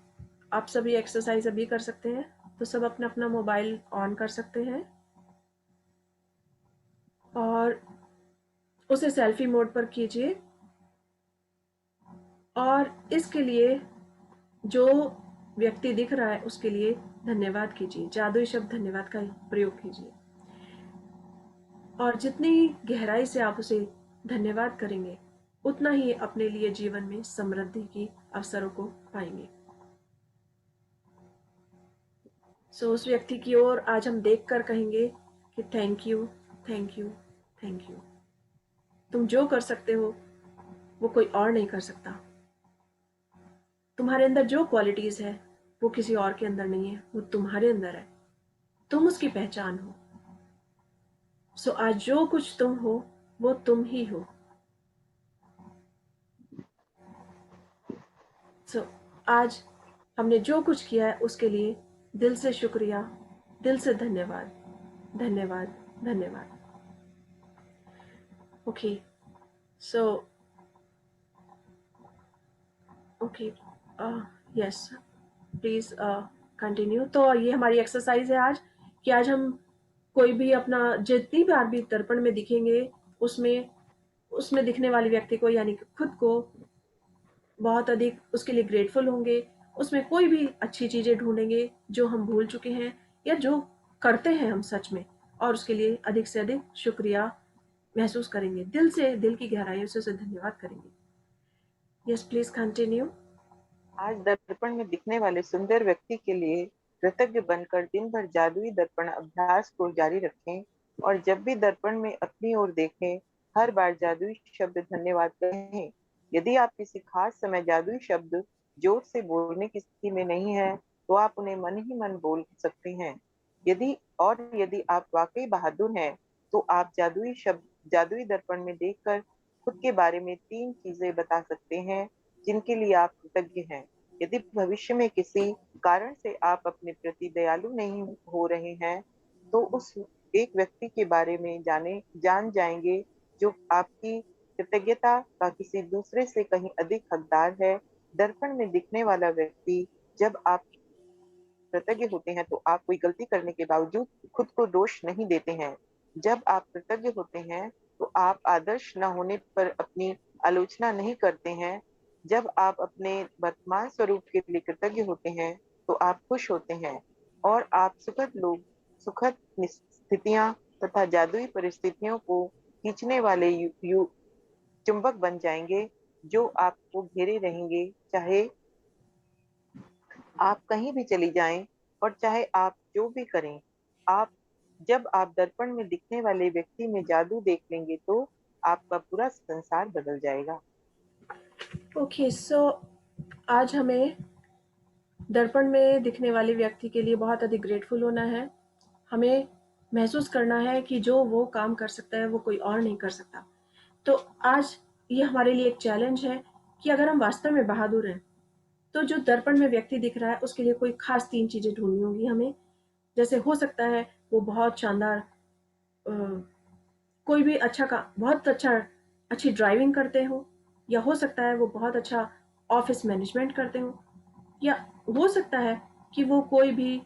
आप सभी एक्सरसाइज अभी कर सकते हैं। तो सब अपना अपना मोबाइल ऑन कर सकते हैं और उसे सेल्फी मोड पर कीजिए। और इसके लिए जो व्यक्ति दिख रहा है उसके लिए धन्यवाद कीजिए, जादुई शब्द धन्यवाद का प्रयोग कीजिए। और जितनी गहराई से आप उसे धन्यवाद करेंगे उतना ही अपने लिए जीवन में समृद्धि की अवसरों को पाएंगे। सो उस व्यक्ति की ओर आज हम देखकर कहेंगे कि thank you, thank you, thank you. तुम जो कर सकते हो वो कोई और नहीं कर सकता। तुम्हारे अंदर जो क्वालिटीज है वो किसी और के अंदर नहीं है, वो तुम्हारे अंदर है। तुम उसकी पहचान हो। सो आज जो कुछ तुम हो वो तुम ही हो। सो आज हमने जो कुछ किया है उसके लिए दिल से शुक्रिया, दिल से धन्यवाद, धन्यवाद, धन्यवाद। Okay, so okay, yes, please continue. तो ये हमारी एक्सरसाइज है आज कि आज हम कोई भी अपना जितनी बार भी दर्पण में दिखेंगे उसमें दिखने वाले व्यक्ति को यानी कि खुद को बहुत अधिक उसके लिए ग्रेटफुल होंगे। उसमें कोई भी अच्छी चीजें ढूंढेंगे जो हम भूल चुके हैं या जो करते हैं हम सच में, और उसके लिए अधिक से अधिक शुक्रिया महसूस करेंगे, दिल से, दिल की गहराइयों से उसे धन्यवाद करेंगे। Yes, please continue. आज दर्पण में दिखने वाले सुंदर व्यक्ति के लिए कृतज्ञ बनकर दिन भर जादुई दर्पण अभ्यास को जारी रखें और जब भी दर्पण में अपनी ओर देखें, हर बार जादुई शब्द धन्यवाद कहें। यदि आप किसी खास समय जादुई शब्द जोर से बोलने की स्थिति में नहीं है, तो आप उन्हें मन ही मन बोल सकते हैं। यदि आप वाकई बहादुर हैं, तो आप जादुई दर्पण में देखकर खुद के बारे में 3 चीजें बता सकते हैं जिनके लिए आप कृतज्ञ हैं। यदि भविष्य में किसी कारण से आप अपने प्रति दयालु नहीं हो रहे हैं, तो उस एक व्यक्ति के बारे में जान जाएंगे जो आपकी कृतज्ञता का किसी दूसरे से कहीं अधिक हकदार है। दर्पण में दिखने वाला व्यक्ति, जब आप कृतज्ञ होते हैं तो आप कोई गलती करने के बावजूद खुद को दोष नहीं देते हैं। जब आप कृतज्ञ होते हैं तो आप आदर्श न होने पर अपनी आलोचना नहीं करते हैं। जब आप अपने वर्तमान स्वरूप के लिए कृतज्ञ होते हैं तो आप खुश होते हैं और आप सुखद स्थितियां तथा जादुई परिस्थितियों को खींचने वाले चुंबक बन जाएंगे जो आपको घेरे रहेंगे, चाहे आप कहीं भी चली जाएं और चाहे आप जो भी करें। आप जब आप दर्पण में दिखने वाले व्यक्ति में जादू देख लेंगे तो आपका पूरा संसार बदल जाएगा। ओके, सो आज हमें दर्पण में दिखने वाले व्यक्ति के लिए बहुत अधिक ग्रेटफुल होना है। हमें महसूस करना है कि जो वो काम कर सकता है वो कोई और नहीं कर सकता। तो आज ये हमारे लिए एक चैलेंज है कि अगर हम वास्तव में बहादुर हैं तो जो दर्पण में व्यक्ति दिख रहा है उसके लिए कोई खास 3 चीजें ढूंढनी होंगी हमें। जैसे हो सकता है वो बहुत शानदार कोई भी बहुत अच्छी ड्राइविंग करते हो, या हो सकता है वो बहुत अच्छा ऑफिस मैनेजमेंट करते हो, या हो सकता है कि वो कोई भी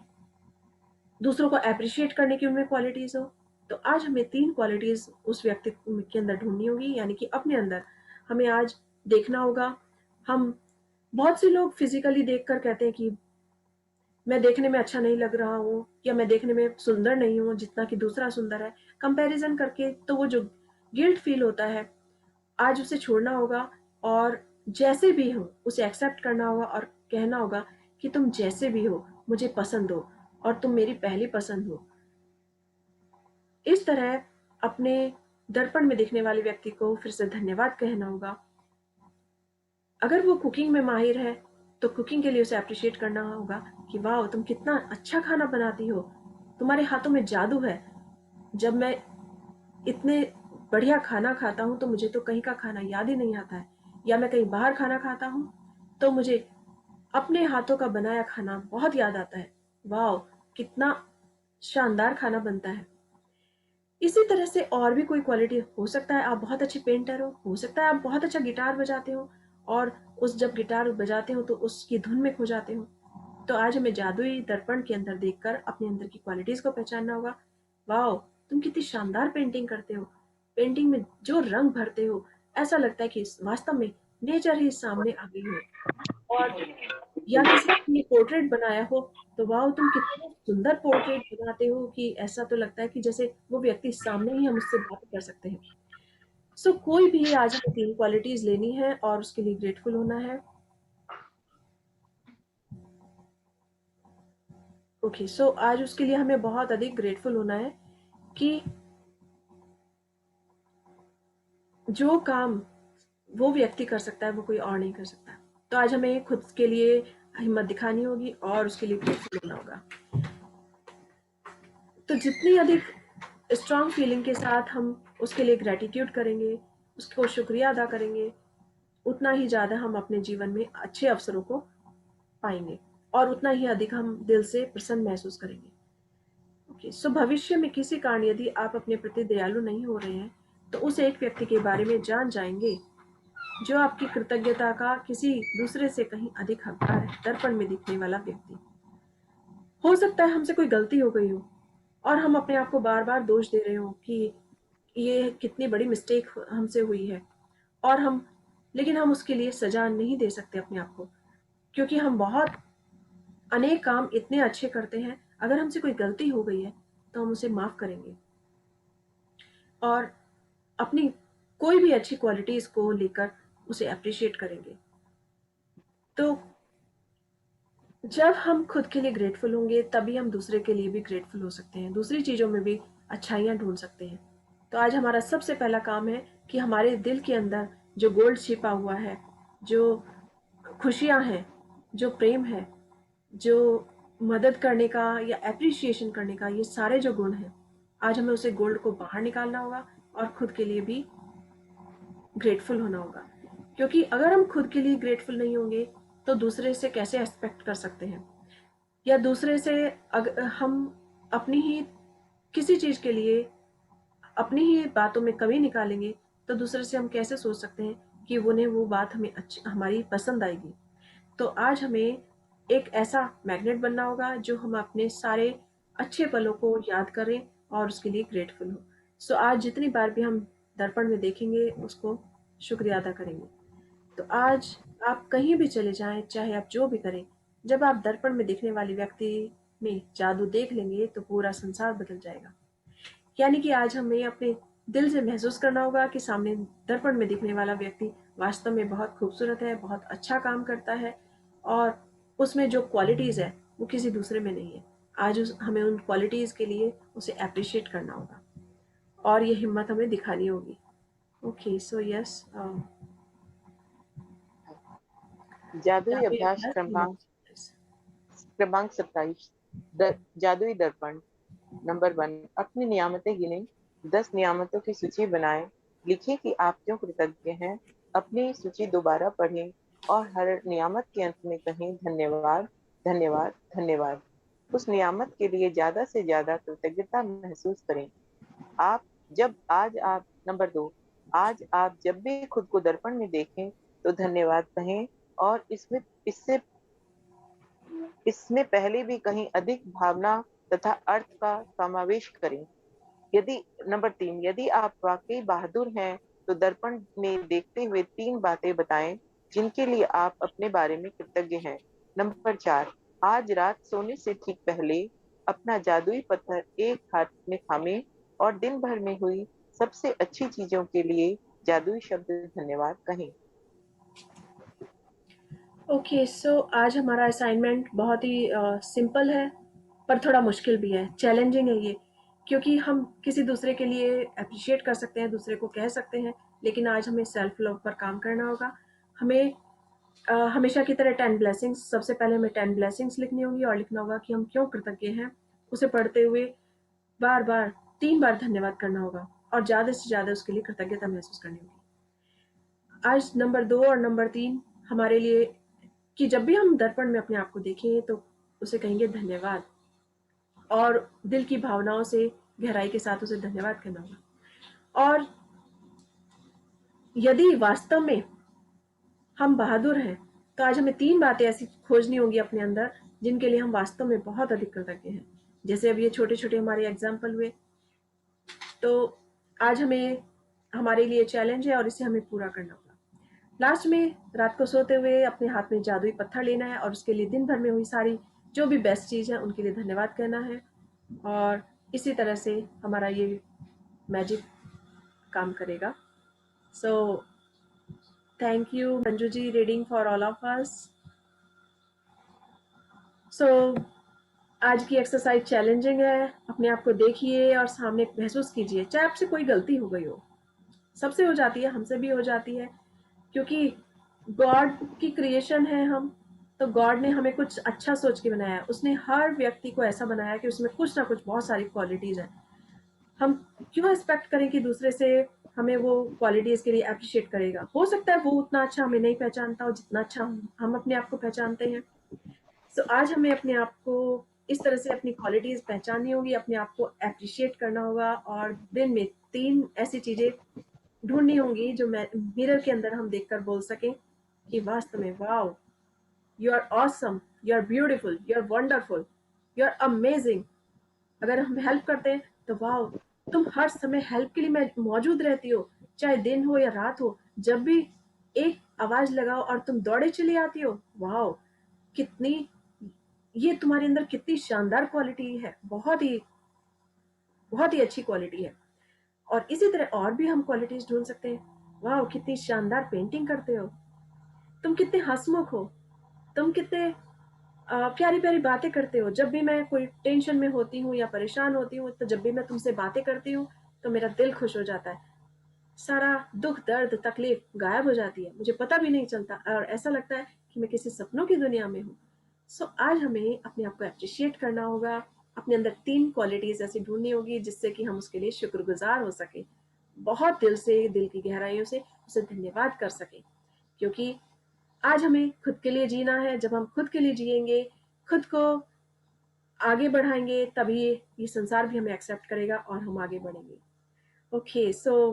दूसरों को अप्रिशिएट करने की उनमें क्वालिटीज हो। तो आज हमें 3 क्वालिटीज उस व्यक्ति के अंदर ढूंढनी होगी, यानी कि अपने अंदर हमें आज देखना होगा। हम बहुत से लोग फिजिकली देखकर कहते हैं कि मैं देखने में अच्छा नहीं लग रहा हूँ, या मैं देखने में सुंदर नहीं हूँ जितना कि दूसरा सुंदर है। कंपैरिजन करके तो वो जो गिल्ट फील होता है आज उसे छोड़ना होगा, और जैसे भी हो उसे एक्सेप्ट करना होगा और कहना होगा कि तुम जैसे भी हो मुझे पसंद हो और तुम मेरी पहली पसंद हो। इस तरह अपने दर्पण में दिखने वाले व्यक्ति को फिर से धन्यवाद कहना होगा। अगर वो कुकिंग में माहिर है तो कुकिंग के लिए उसे अप्रिशिएट करना होगा कि वाह तुम कितना अच्छा खाना बनाती हो, तुम्हारे हाथों में जादू है। जब मैं इतने बढ़िया खाना खाता हूँ तो मुझे तो कहीं का खाना याद ही नहीं आता है, या मैं कहीं बाहर खाना खाता हूँ तो मुझे अपने हाथों का बनाया खाना बहुत याद आता है। वाह कितना शानदार खाना बनता है। इसी तरह से और भी कोई क्वालिटी हो सकता है, आप बहुत अच्छे पेंटर हो सकता है आप बहुत अच्छा गिटार बजाते हो, और उस जब गिटार बजाते हो तो उसकी धुन में खो जाते हो। तो आज हमें जादुई दर्पण के अंदर देखकर अपने अंदर की क्वालिटीज को पहचानना होगा। वाओ तुम कितनी शानदार पेंटिंग करते हो, पेंटिंग में जो रंग भरते हो ऐसा लगता है कि वास्तव में नेचर ही सामने आ गई हो। और या किसी ने पोर्ट्रेट बनाया हो तो वाह तुम कितने सुंदर पोर्ट्रेट बनाते हो कि ऐसा तो लगता है कि जैसे वो व्यक्ति सामने ही हम उससे बात कर सकते हैं। सो कोई भी आज हमें 3 क्वालिटीज लेनी है और उसके लिए ग्रेटफुल होना है। ओके सो आज उसके लिए हमें बहुत अधिक ग्रेटफुल होना है कि जो काम वो व्यक्ति कर सकता है वो कोई और नहीं कर सकता। तो आज हमें खुद के लिए हिम्मत दिखानी होगी और उसके लिए ग्रेटफुल होना होगा। तो जितनी अधिक स्ट्रांग फीलिंग के साथ हम उसके लिए ग्रेटिट्यूड करेंगे, उसको शुक्रिया अदा करेंगे, उतना ही ज़्यादा हम अपने जीवन में अच्छे अवसरों को पाएंगे और उतना ही अधिक हम दिल से प्रसन्न महसूस करेंगे। ओके सो भविष्य में किसी कारण यदि आप अपने प्रति दयालु नहीं हो रहे हैं तो उस एक व्यक्ति के बारे में जान जाएंगे जो आपकी कृतज्ञता का किसी दूसरे से कहीं अधिक हकदार है। दर्पण में दिखने वाला व्यक्ति, हो सकता है हमसे कोई गलती हो गई हो और हम अपने आप को बार बार दोष दे रहे हो कि ये कितनी बड़ी मिस्टेक हमसे हुई है, और लेकिन हम उसके लिए सजा नहीं दे सकते अपने आप को, क्योंकि हम बहुत अनेक काम इतने अच्छे करते हैं। अगर हमसे कोई गलती हो गई है तो हम उसे माफ करेंगे और अपनी कोई भी अच्छी क्वालिटीज को लेकर उसे अप्रिशिएट करेंगे। तो जब हम खुद के लिए ग्रेटफुल होंगे तभी हम दूसरे के लिए भी ग्रेटफुल हो सकते हैं, दूसरी चीज़ों में भी अच्छाइयाँ ढूंढ सकते हैं। तो आज हमारा सबसे पहला काम है कि हमारे दिल के अंदर जो गोल्ड छिपा हुआ है, जो खुशियाँ हैं, जो प्रेम है, जो मदद करने का या एप्रिशिएशन करने का, ये सारे जो गुण हैं, आज हमें उसे गोल्ड को बाहर निकालना होगा और खुद के लिए भी ग्रेटफुल होना होगा। क्योंकि अगर हम खुद के लिए ग्रेटफुल नहीं होंगे तो दूसरे से कैसे एक्सपेक्ट कर सकते हैं, या दूसरे से अगर हम अपनी ही किसी चीज़ के लिए अपनी ही बातों में कमी निकालेंगे तो दूसरे से हम कैसे सोच सकते हैं कि उन्हें वो बात हमारी पसंद आएगी। तो आज हमें एक ऐसा मैग्नेट बनना होगा जो हम अपने सारे अच्छे पलों को याद करें और उसके लिए ग्रेटफुल हो। सो आज जितनी बार भी हम दर्पण में देखेंगे उसको शुक्रिया अदा करेंगे। तो आज आप कहीं भी चले जाएं, चाहे आप जो भी करें, जब आप दर्पण में दिखने वाले व्यक्ति में जादू देख लेंगे तो पूरा संसार बदल जाएगा। यानी कि आज हमें अपने दिल से महसूस करना होगा कि सामने दर्पण में दिखने वाला व्यक्ति वास्तव में बहुत खूबसूरत है, बहुत अच्छा काम करता है, और उसमें जो क्वालिटीज़ है वो किसी दूसरे में नहीं है। आज हमें उन क्वालिटीज़ के लिए उसे अप्रिशिएट करना होगा और ये हिम्मत हमें दिखानी होगी। ओके सो यस, जादुई अभ्यास क्रमांक क्रमांक 27 जादुई दर्पण। नंबर 1, अपनी नियामतें गिने। 10 नियामतों की सूची बनाएं। लिखिए कि आप क्यों कृतज्ञ हैं। अपनी सूची दोबारा पढ़ें और हर नियामत के अंत में कहें धन्यवाद, धन्यवाद, धन्यवाद। उस नियामत के लिए ज्यादा से ज्यादा कृतज्ञता महसूस करें। नंबर 2, आज आप जब भी खुद को दर्पण में देखें तो धन्यवाद कहें और इसमें पहले भी कहीं अधिक भावना तथा अर्थ का समावेश करें। नंबर 3, यदि आप वाकई बहादुर हैं तो दर्पण में देखते हुए 3 बातें बताएं जिनके लिए आप अपने बारे में कृतज्ञ हैं। नंबर 4, आज रात सोने से ठीक पहले अपना जादुई पत्थर एक हाथ में थामे और दिन भर में हुई सबसे अच्छी चीजों के लिए जादुई शब्द धन्यवाद कहें। ओके, सो आज हमारा असाइनमेंट बहुत ही सिंपल है पर थोड़ा मुश्किल भी है, चैलेंजिंग है ये, क्योंकि हम किसी दूसरे के लिए अप्रिशिएट कर सकते हैं, दूसरे को कह सकते हैं, लेकिन आज हमें सेल्फ लव पर काम करना होगा। हमें हमेशा की तरह 10 ब्लेसिंग्स, सबसे पहले हमें 10 ब्लेसिंग्स लिखनी होगी और लिखना होगा कि हम क्यों कृतज्ञ हैं। उसे पढ़ते हुए बार बार 3 बार धन्यवाद करना होगा और ज़्यादा से ज़्यादा उसके लिए कृतज्ञता महसूस करनी होगी। आज नंबर 2 और नंबर 3 हमारे लिए कि जब भी हम दर्पण में अपने आप को देखें तो उसे कहेंगे धन्यवाद और दिल की भावनाओं से गहराई के साथ उसे धन्यवाद करना होगा। और यदि वास्तव में हम बहादुर हैं तो आज हमें 3 बातें ऐसी खोजनी होंगी अपने अंदर जिनके लिए हम वास्तव में बहुत अधिक कृतज्ञ हैं। जैसे अब ये छोटे छोटे हमारे एग्जाम्पल हुए, तो आज हमारे लिए चैलेंज है और इसे हमें पूरा करना होगा। लास्ट में रात को सोते हुए अपने हाथ में जादुई पत्थर लेना है और उसके लिए दिन भर में हुई सारी जो भी बेस्ट चीज़ है उनके लिए धन्यवाद कहना है और इसी तरह से हमारा ये मैजिक काम करेगा। So thank you Manju ji reading for all of us. So आज की एक्सरसाइज चैलेंजिंग है, अपने आप को देखिए और सामने महसूस कीजिए, चाहे आपसे कोई गलती हो गई हो, सबसे हो जाती है, हमसे भी हो जाती है, क्योंकि गॉड की क्रिएशन है हम, तो गॉड ने हमें कुछ अच्छा सोच के बनाया है। उसने हर व्यक्ति को ऐसा बनाया कि उसमें कुछ ना कुछ बहुत सारी क्वालिटीज हैं। हम क्यों एक्सपेक्ट करें कि दूसरे से हमें वो क्वालिटीज के लिए अप्रिशिएट करेगा। हो सकता है वो उतना अच्छा हमें नहीं पहचानता हो जितना अच्छा हम अपने आप को पहचानते हैं। सो आज हमें अपने आप को इस तरह से अपनी क्वालिटीज पहचाननी होगी, अपने आप को अप्रिशिएट करना होगा और दिन में 3 ऐसी चीजें ढूंढनी होंगी जो मिरर के अंदर हम देखकर बोल सकें कि वास्तव में wow, you are awesome, you are beautiful, you are wonderful, you are amazing. अगर हम हेल्प करते हैं तो वाओ, तुम हर समय हेल्प के लिए मौजूद रहती हो, चाहे दिन हो या रात हो, जब भी एक आवाज लगाओ और तुम दौड़े चली आती हो। वाओ, कितनी ये तुम्हारे अंदर कितनी शानदार क्वालिटी है, बहुत ही अच्छी क्वालिटी है। और इसी तरह और भी हम क्वालिटीज ढूंढ सकते हैं। वाह, कितनी शानदार पेंटिंग करते हो, तुम कितने हंसमुख हो, तुम कितने प्यारी प्यारी बातें करते हो। जब भी मैं कोई टेंशन में होती हूँ या परेशान होती हूँ तो जब भी मैं तुमसे बातें करती हूँ तो मेरा दिल खुश हो जाता है, सारा दुख दर्द तकलीफ गायब हो जाती है, मुझे पता भी नहीं चलता और ऐसा लगता है कि मैं किसी सपनों की दुनिया में हूँ। सो आज हमें अपने आप को अप्रिशिएट करना होगा, अपने अंदर 3 क्वालिटीज ऐसी ढूंढनी होगी जिससे कि हम उसके लिए शुक्रगुजार हो सके, बहुत दिल से, दिल की गहराइयों से उसे धन्यवाद कर सके, क्योंकि आज हमें खुद के लिए जीना है। जब हम खुद के लिए जिएंगे, खुद को आगे बढ़ाएंगे, तभी ये संसार भी हमें एक्सेप्ट करेगा और हम आगे बढ़ेंगे। Okay, so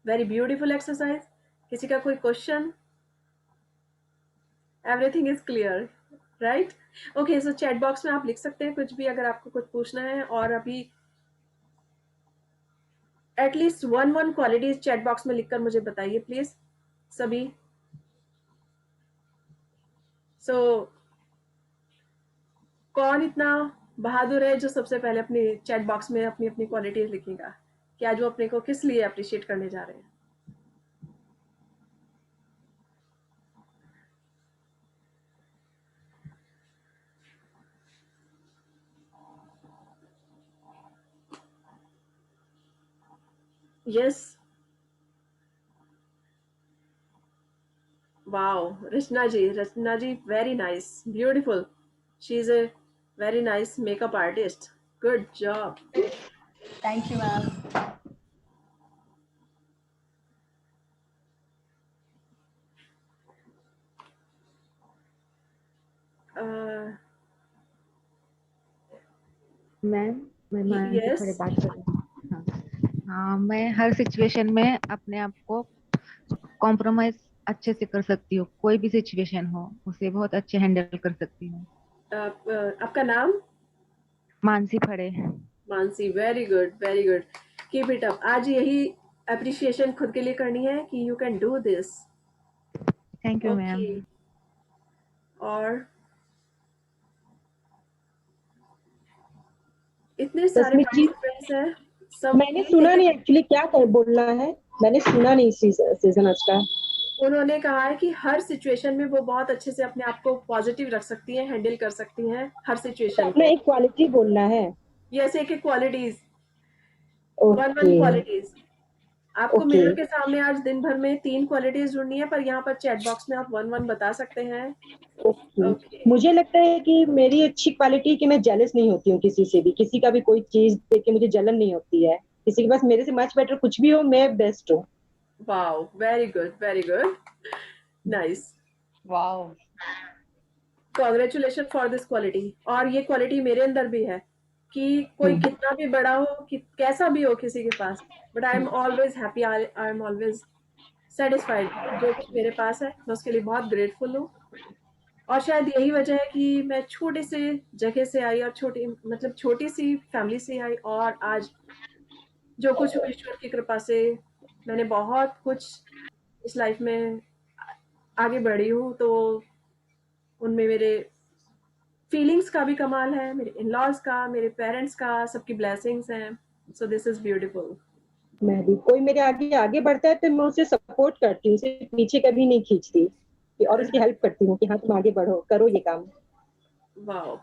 very beautiful exercise. किसी का कोई question? Everything is clear, right? Okay, so chat box में आप लिख सकते हैं कुछ भी अगर आपको कुछ पूछना है। और अभी at least one qualities chat box में लिखकर मुझे बताइए प्लीज सभी। सो कौन इतना बहादुर है जो सबसे पहले अपने चैट बॉक्स में अपनी अपनी क्वालिटीज लिखेगा कि आज वो अपने को किस लिए अप्रिशिएट करने जा रहे हैं? Yes, wow, Rachna ji, very nice, beautiful. She is a very nice makeup artist. Good job. Thank you, ma'am. Ma'am मैं मानसी Yes. थोड़ी बात कर रही हूँ। हाँ, मैं हर सिचुएशन में अपने आप को कॉम्प्रोमाइज अच्छे से कर सकती हूँ। कोई भी सिचुएशन हो उसे बहुत अच्छे हैंडल कर सकती हूँ। आपका नाम? Mansi Phade. Mansi, very good, very good, keep it up. आज यही अप्रिशिएशन खुद के लिए करनी है कि you can do this. Thank you ma'am. और इतने सारे पार्टिसिपेंट्स हैं, सब मैंने सुना नहीं एक्चुअली क्या कर बोलना है, मैंने सुना नहीं सीजन आज का। उन्होंने कहा है कि हर सिचुएशन में वो बहुत अच्छे से अपने आप को पॉजिटिव रख सकती हैं, हैंडल कर सकती हैं हर सिचुएशन अपना एक क्वालिटी बोलना है। यस, एक क्वालिटीज, वन ओके क्वालिटीज। आपको ओके मिरर के सामने आज दिन भर में 3 क्वालिटीज ढूंढनी है, पर यहाँ पर चैट बॉक्स में आप 1 बता सकते हैं। ओके। मुझे लगता है कि मेरी अच्छी क्वालिटी कि मैं जेलस नहीं होती हूँ किसी से भी, किसी का भी कोई चीज देख के मुझे जलन नहीं होती है। किसी के पास मेरे से मच बेटर कुछ भी हो, मैं बेस्ट हूँ। Wow, very good, very good, nice, Wow. Congratulation for this quality. और ये क्वालिटी मेरे अंदर भी है कि कोई कितना भी बड़ा हो, कि कैसा भी हो किसी के पास, but I am always happy, I am always satisfied. जो कुछ मेरे पास है मैं उसके लिए बहुत ग्रेटफुल हूँ। और शायद यही वजह है कि मैं छोटे से जगह से आई और छोटी सी फैमिली से आई, और आज जो कुछ हुआ ईश्वर की कृपा से मैंने बहुत कुछ इस लाइफ में आगे बढ़ी हूँ। तो उनमें मेरे फीलिंग्स का भी कमाल है, मेरे इन लॉज का, मेरे पेरेंट्स का, सबकी ब्लेसिंग्स हैं। So this is beautiful. मैं भी, कोई मेरे आगे आगे बढ़ता है तो मैं उसे सपोर्ट करती हूँ, उसे पीछे कभी नहीं खींचती और उसकी हेल्प करती हूँ कि हाँ तुम आगे बढ़ो, करो ये काम। वाओ।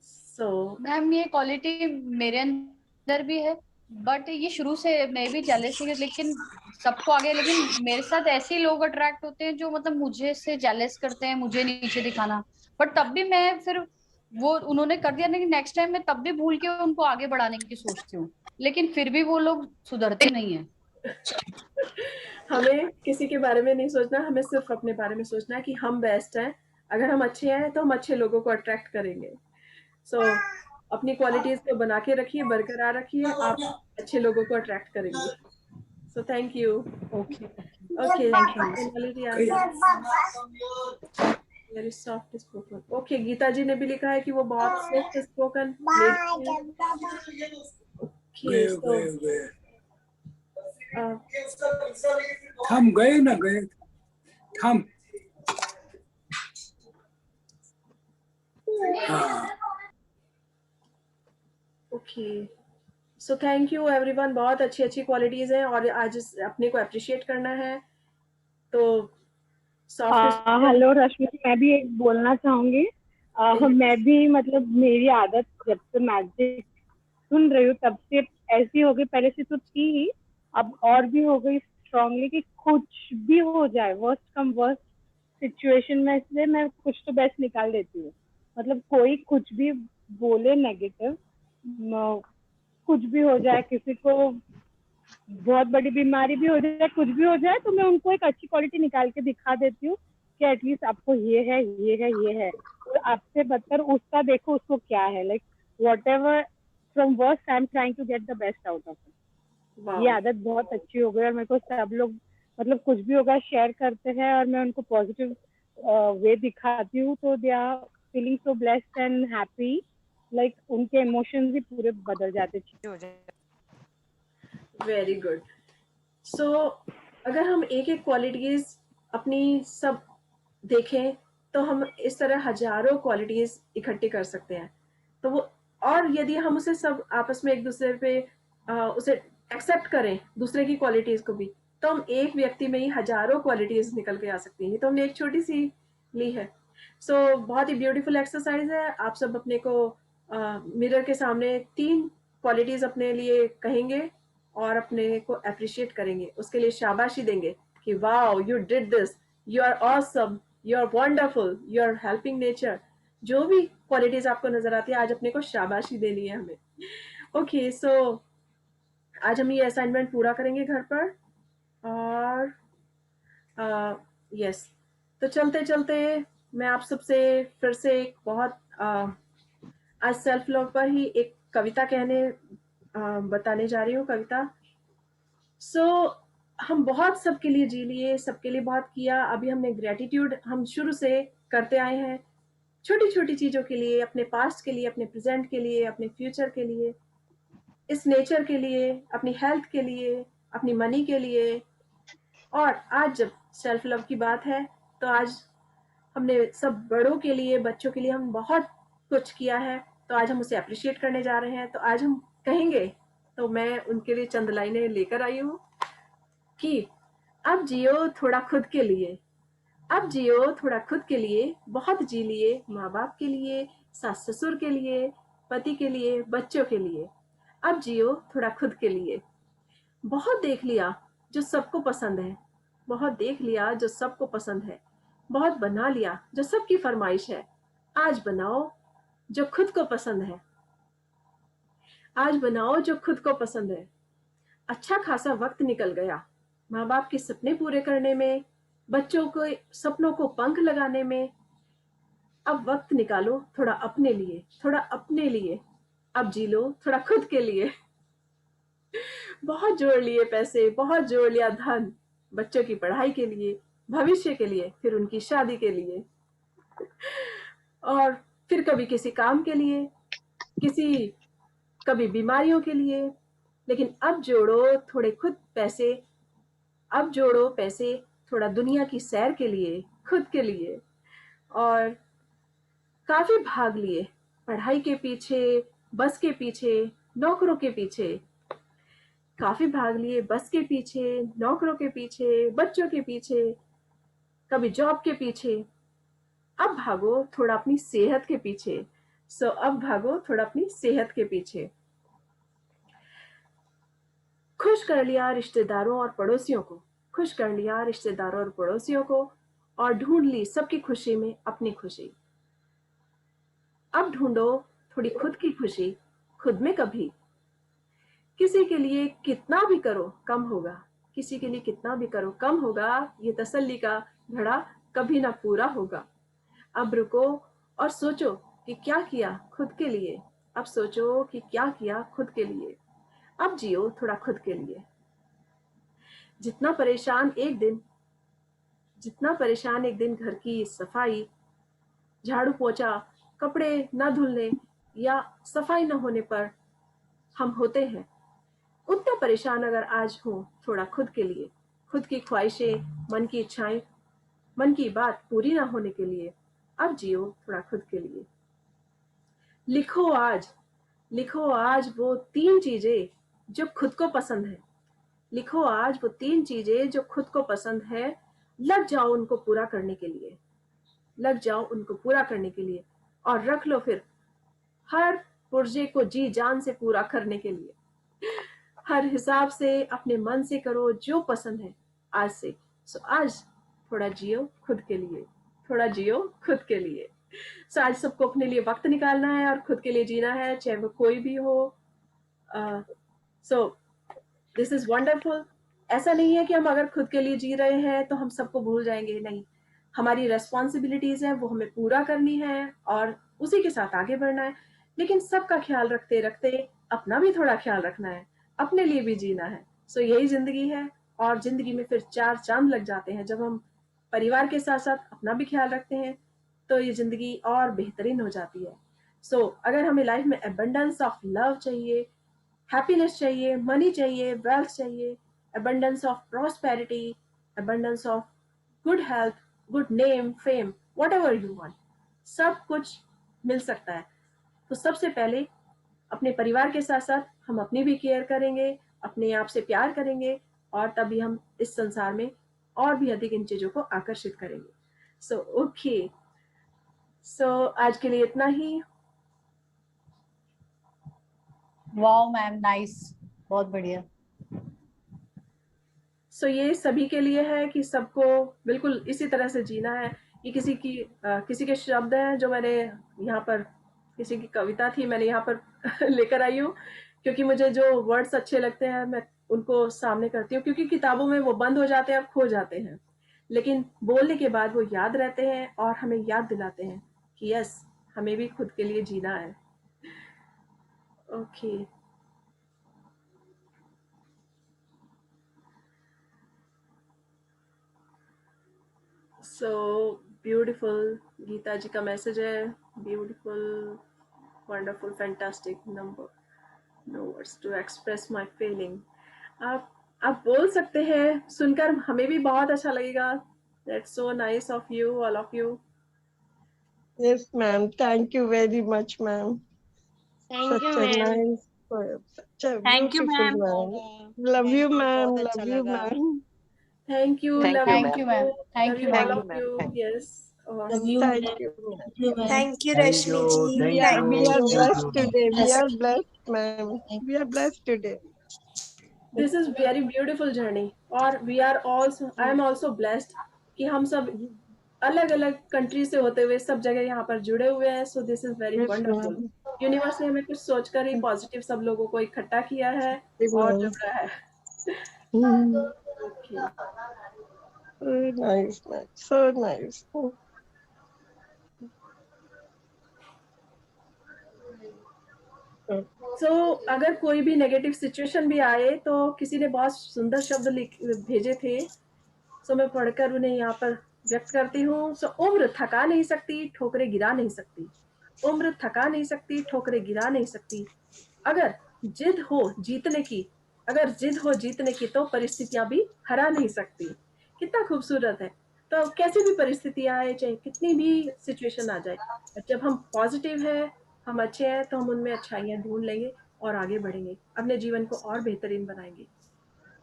सो मैम ये क्वालिटी मेरे अंदर भी है, बट ये शुरू से मैं भी जेलस थी, लेकिन सबको आगे, लेकिन मेरे साथ ऐसे ही लोग अट्रैक्ट होते हैं जो मतलब मुझे से जेलस करते हैं, मुझे नीचे दिखाना। बट तब भी मैं फिर वो उन्होंने कर दिया ना कि नेक्स्ट टाइम मैं तब भी भूल के उनको आगे बढ़ाने की सोचती हूँ, लेकिन फिर भी वो लोग सुधरते नहीं है। हमें किसी के बारे में नहीं सोचना, हमें सिर्फ अपने बारे में सोचना है कि हम बेस्ट हैं। अगर हम अच्छे हैं तो हम अच्छे लोगों को अट्रैक्ट करेंगे। सो अपनी क्वालिटीज को बना के रखिए, बरकरार रखिए, आप अच्छे लोगों को अट्रैक्ट करेंगे। So thank you. Okay okay, thank you. Very soft spoken. Okay, Geeta ji ने भी लिखा है कि वो बहुत सॉफ्ट स्पोकन लेडी है। ओके, सो हम गए ना गए हम। Okay, so thank you everyone. बहुत अच्छी अच्छी क्वालिटीज हैं और आज अपने को अप्रिशिएट करना है। तो सॉफ्ट हेलो रश्मि, मैं भी एक बोलना चाहूंगी। मैं भी मतलब मेरी आदत जब से मैजिक सुन रही हूँ तब से ऐसी हो गई, पहले से तो थी ही, अब और भी हो गई स्ट्रांगली कि कुछ भी हो जाए, वर्स्ट कम वर्स्ट सिचुएशन में से मैं कुछ तो बेस्ट निकाल देती हूँ। मतलब कोई कुछ भी बोले नेगेटिव, कुछ भी हो जाए, किसी को बहुत बड़ी बीमारी भी हो जाए, कुछ भी हो जाए, तो मैं उनको एक अच्छी क्वालिटी निकाल के दिखा देती हूँ कि एटलीस्ट आपको ये है, ये है, ये है, और आपसे बदतर उसका देखो उसको क्या है। Like whatever from worst I am trying to get the best out of it. ये आदत बहुत अच्छी हो गई और मेरे को सब लोग मतलब कुछ भी होगा शेयर करते हैं और मैं उनको पॉजिटिव वे दिखाती हूँ, तो they are feeling so blessed and happy. Like उनके इमोशंस भी पूरे बदल जाते, अच्छे हो जाते। Very good. सो अगर हम एक एक क्वालिटीज अपनी सब देखें तो हम इस तरह हजारों क्वालिटीज इकट्ठी कर सकते हैं। तो वो, और यदि हम उसे सब आपस में एक दूसरे पे उसे एक्सेप्ट करें, दूसरे की क्वालिटीज को भी, तो हम एक व्यक्ति में ही हजारों क्वालिटीज निकल के आ सकती हैं। ये तो हमने एक छोटी सी ली है। सो बहुत ही ब्यूटीफुल एक्सरसाइज है। आप सब अपने को मिरर के सामने 3 क्वालिटीज अपने लिए कहेंगे और अपने को अप्रिशिएट करेंगे, उसके लिए शाबाशी देंगे कि wow, you did this, you are awesome, you are wonderful, you are helping nature, जो भी क्वालिटीज आपको नजर आती है, आज अपने को शाबाशी देनी है हमें। ओके, सो आज हम ये असाइनमेंट पूरा करेंगे घर पर। और यस, तो चलते चलते मैं आप सबसे फिर से एक बहुत आज सेल्फ लव पर ही एक कविता बताने जा रही हूँ। कविता हम बहुत सबके लिए जी लिए, सबके लिए बहुत किया। अभी हमने ग्रेटिट्यूड हम शुरू से करते आए हैं, छोटी छोटी चीजों के लिए, अपने पास्ट के लिए, अपने प्रेजेंट के लिए, अपने फ्यूचर के लिए, इस नेचर के लिए, अपनी हेल्थ के लिए, अपनी मनी के लिए। और आज जब सेल्फ लव की बात है तो आज हमने सब बड़ों के लिए, बच्चों के लिए हम बहुत कुछ किया है, तो आज हम उसे अप्रिशिएट करने जा रहे हैं। तो आज हम कहेंगे, तो मैं उनके लिए चंद लाइनें लेकर आई हूँ कि अब जियो थोड़ा खुद के लिए, अब जियो थोड़ा खुद के लिए, बहुत जी लिए माँ बाप के लिए, सास ससुर के लिए, पति के लिए, बच्चों के लिए। अब जियो थोड़ा खुद के लिए। बहुत देख लिया जो सबको पसंद है, बहुत देख लिया जो सबको पसंद है, बहुत बना लिया जो सबकी फरमाइश है। आज बनाओ जो खुद को पसंद है, आज बनाओ जो खुद को पसंद है। अच्छा खासा वक्त निकल गया माँ बाप के सपने पूरे करने में, बच्चों को सपनों को पंख लगाने में। अब वक्त निकालो थोड़ा अपने लिए, थोड़ा अपने लिए। अब जी लो थोड़ा खुद के लिए। बहुत जोड़ लिए पैसे, बहुत जोड़ लिया धन, बच्चों की पढ़ाई के लिए, भविष्य के लिए, फिर उनकी शादी के लिए, और फिर कभी किसी काम के लिए, कभी बीमारियों के लिए। लेकिन अब जोड़ो थोड़े खुद पैसे, अब जोड़ो पैसे थोड़ा दुनिया की सैर के लिए, खुद के लिए। और काफी भाग लिए पढ़ाई के पीछे, बस के पीछे, नौकरों के पीछे। काफी भाग लिए बस के पीछे, नौकरों के पीछे, बच्चों के पीछे, कभी जॉब के पीछे। अब भागो थोड़ा अपनी सेहत के पीछे। अब भागो थोड़ा अपनी सेहत के पीछे। खुश कर लिया रिश्तेदारों और पड़ोसियों को, खुश कर लिया रिश्तेदारों और पड़ोसियों को, और ढूंढ ली सबकी खुशी में अपनी खुशी। अब ढूंढो थोड़ी खुद की खुशी, खुद में कभी। किसी के लिए कितना भी करो कम होगा, किसी के लिए कितना भी करो कम होगा, ये तसल्ली का घड़ा कभी ना पूरा होगा। अब रुको और सोचो कि क्या किया खुद के लिए, अब सोचो कि क्या किया खुद के लिए। अब जियो थोड़ा खुद के लिए। जितना परेशान एक दिन घर की सफाई, झाड़ू पोछा, कपड़े न धुलने या सफाई न होने पर हम होते हैं, उतना परेशान अगर आज हो थोड़ा खुद के लिए, खुद की ख्वाहिशें, मन की इच्छाएं, मन की बात पूरी ना होने के लिए। अब जियो थोड़ा खुद के लिए। लिखो आज वो 3 चीजें जो खुद को पसंद है, लिखो आज वो 3 चीजें जो खुद को पसंद है। लग जाओ उनको पूरा करने के लिए, लग जाओ उनको पूरा करने के लिए। और रख लो फिर हर पुर्जे को जी जान से पूरा करने के लिए। हर हिसाब से अपने मन से करो जो पसंद है आज से। आज थोड़ा जियो खुद के लिए, थोड़ा जियो खुद के लिए। आज सबको अपने लिए वक्त निकालना है और खुद के लिए जीना है, चाहे वो कोई भी हो। This is wonderful. ऐसा नहीं है कि हम अगर खुद के लिए जी रहे हैं तो हम सबको भूल जाएंगे, नहीं। हमारी रेस्पॉन्सिबिलिटीज है, वो हमें पूरा करनी है और उसी के साथ आगे बढ़ना है। लेकिन सबका ख्याल रखते रखते अपना भी थोड़ा ख्याल रखना है, अपने लिए भी जीना है। यही जिंदगी है। और जिंदगी में फिर 4 चांद लग जाते हैं जब हम परिवार के साथ साथ अपना भी ख्याल रखते हैं, तो ये जिंदगी और बेहतरीन हो जाती है। अगर हमें लाइफ में एबंडेंस ऑफ लव चाहिए, हैप्पीनेस चाहिए, मनी चाहिए, वेल्थ चाहिए, abundance of prosperity, abundance of good health, good name, fame, whatever you want, सब कुछ मिल सकता है। तो सबसे पहले अपने परिवार के साथ साथ हम अपनी भी केयर करेंगे, अपने आप से प्यार करेंगे, और तभी हम इस संसार में और भी अधिक इन चीजों को आकर्षित करेंगे। ओके, आज के लिए इतना ही। वाओ मैम, नाइस, बहुत बढ़िया। सो ये सभी के लिए है कि सबको बिल्कुल इसी तरह से जीना है। ये किसी के शब्द हैं जो मैंने यहाँ पर, किसी की कविता थी मैंने यहाँ पर लेकर आई हूँ, क्योंकि मुझे जो वर्ड्स अच्छे लगते हैं मैं उनको सामने करती हूँ, क्योंकि किताबों में वो बंद हो जाते हैं और खो जाते हैं, लेकिन बोलने के बाद वो याद रहते हैं और हमें याद दिलाते हैं कि यस, हमें भी खुद के लिए जीना है। Okay so beautiful, Geeta ji का मैसेज है, beautiful, wonderful, fantastic, number no words to express my feeling. आप बोल सकते हैं, सुनकर हमें भी बहुत अच्छा लगेगा। That's so nice of you, all of you. Yes, ma'am. Thank you very much, ma'am. Thank you Such a ma'am. nice poem. Such a thank you beautiful ma'am. man. Love you, ma'am. Love you, ma'am. Thank you, Thank love you, thank ma'am. You ma'am. Love thank you you all ma'am. Thank you, of ma'am. You. Thank yes love you Thank ma'am. you. Thank you ma'am. Thank you thank Rashmi you, ji. We thank are, you, we are thank blessed you. today. We Yes. are blessed, ma'am. We are blessed today. This is very beautiful journey, और we are also, I am also blessed कि हम सब अलग अलग country से होते हुए सब जगह यहाँ पर जुड़े हुए हैं। So this is very Yes, wonderful. ma'am. Universe ने हमें कुछ सोचकर ही पॉजिटिव सब लोगों को इकट्ठा किया है और Ma'am. जोड़ा है। Okay. So nice, man. So nice. सो अगर कोई भी नेगेटिव सिचुएशन भी आए, तो किसी ने बहुत सुंदर शब्द भेजे थे, सो मैं पढ़कर उन्हें यहाँ पर व्यक्त करती हूँ। सो उम्र थका नहीं सकती, ठोकरें गिरा नहीं सकती। उम्र थका नहीं सकती, ठोकरें गिरा नहीं सकती। अगर जिद हो जीतने की, अगर जिद हो जीतने की, तो परिस्थितियां भी हरा नहीं सकती। कितना खूबसूरत है। तो कैसी भी परिस्थिति आए, चाहे कितनी भी सिचुएशन आ जाए, जब हम पॉजिटिव है, हम अच्छे हैं, तो हम उनमें अच्छाइयाँ ढूंढ लेंगे और आगे बढ़ेंगे, अपने जीवन को और बेहतरीन बनाएंगे,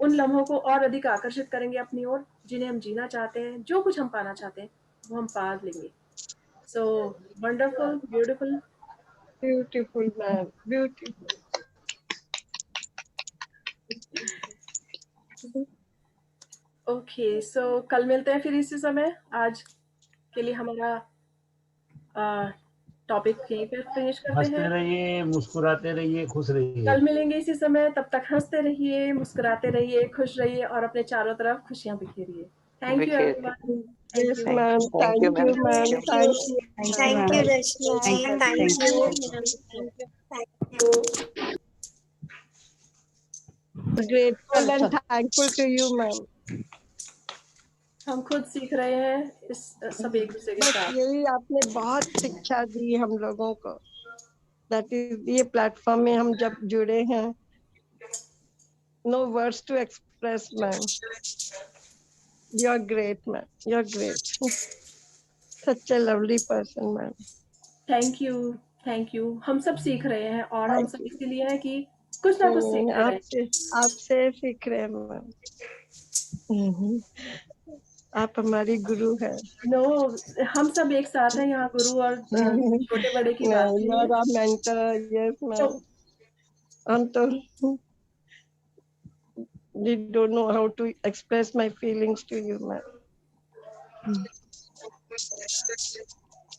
उन लम्हों को और अधिक आकर्षित करेंगे अपनी ओर, जिन्हें हम जीना चाहते हैं। जो कुछ हम पाना चाहते हैं वो हम पा लेंगे। So wonderful, beautiful. Beautiful, man. Beautiful. Okay so कल मिलते हैं फिर इसी समय। आज के लिए हमारा टॉपिक यहीं पे फिनिश करते हंसते हैं। रहिए, मुस्कुराते रहिए, खुश रहिए। कल मिलेंगे इसी समय, तब तक हंसते रहिए, मुस्कुराते रहिए, खुश रहिए और अपने चारों तरफ खुशियां बिखेरिए। थैंक यू बिखेर दे। Everyone. Yes, thank you. ma'am. Thank you, Thank ma'am. you, ma'am. Thank you. Thank you. Thank you Rashmi ji. Thank you. Thank you. Grateful and thankful to you, ma'am. हम खुद सीख रहे हैं इस सब एक दूसरे के बस साथ। यही आपने बहुत शिक्षा दी हम लोगों को। दैट इज, ये प्लेटफॉर्म में हम जब जुड़े हैं, no words to express, ma'am. You are great, ma'am. You are great. Such a lovely person, ma'am. Thank you, thank you. हम सब सीख रहे हैं और हम थैंक सब यू। इसीलिए हैं कि कुछ ना कुछ सीखते रहें। आपसे सीख रहे हैं, मैम। आप हमारी गुरु है। नो, हम सब एक साथ हैं यहाँ, गुरु और छोटे बड़े की बात नहीं है। You are a mentor, yes, ma'am. हम तो we don't know how to express my feelings to you, ma'am.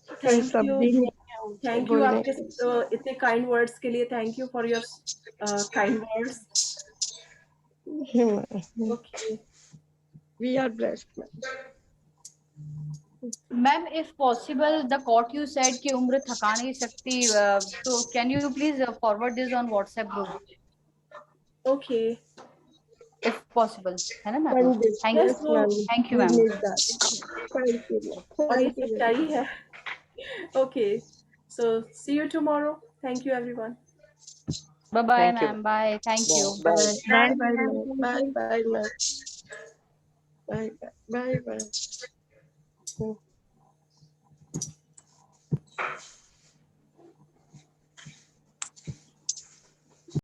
कोई थैंक शब्द यू, ही नहीं है मुझे थैंक यू बोलने आपके के लिए। इतने काइंड वर्ड्स के लिए। Thank you for your kind words. Okay, We are blessed, ma'am. Ma'am if possible the quote you said कि उम्र थका नहीं सकती, तो can you please forward this on WhatsApp group okay, if possible, है ना ma'am? One day, thank yes, you, ma'am. Thank you We ma'am. need that. Thank you, ma'am. और ये Thank you. सच्चाई है। Okay, so see you tomorrow. Thank you everyone. Bye bye Thank you, ma'am, ma'am. Bye, thank you. Bye. Bye, bye, ma'am. Bye, bye, ma'am. Bye, bye, bye, bye.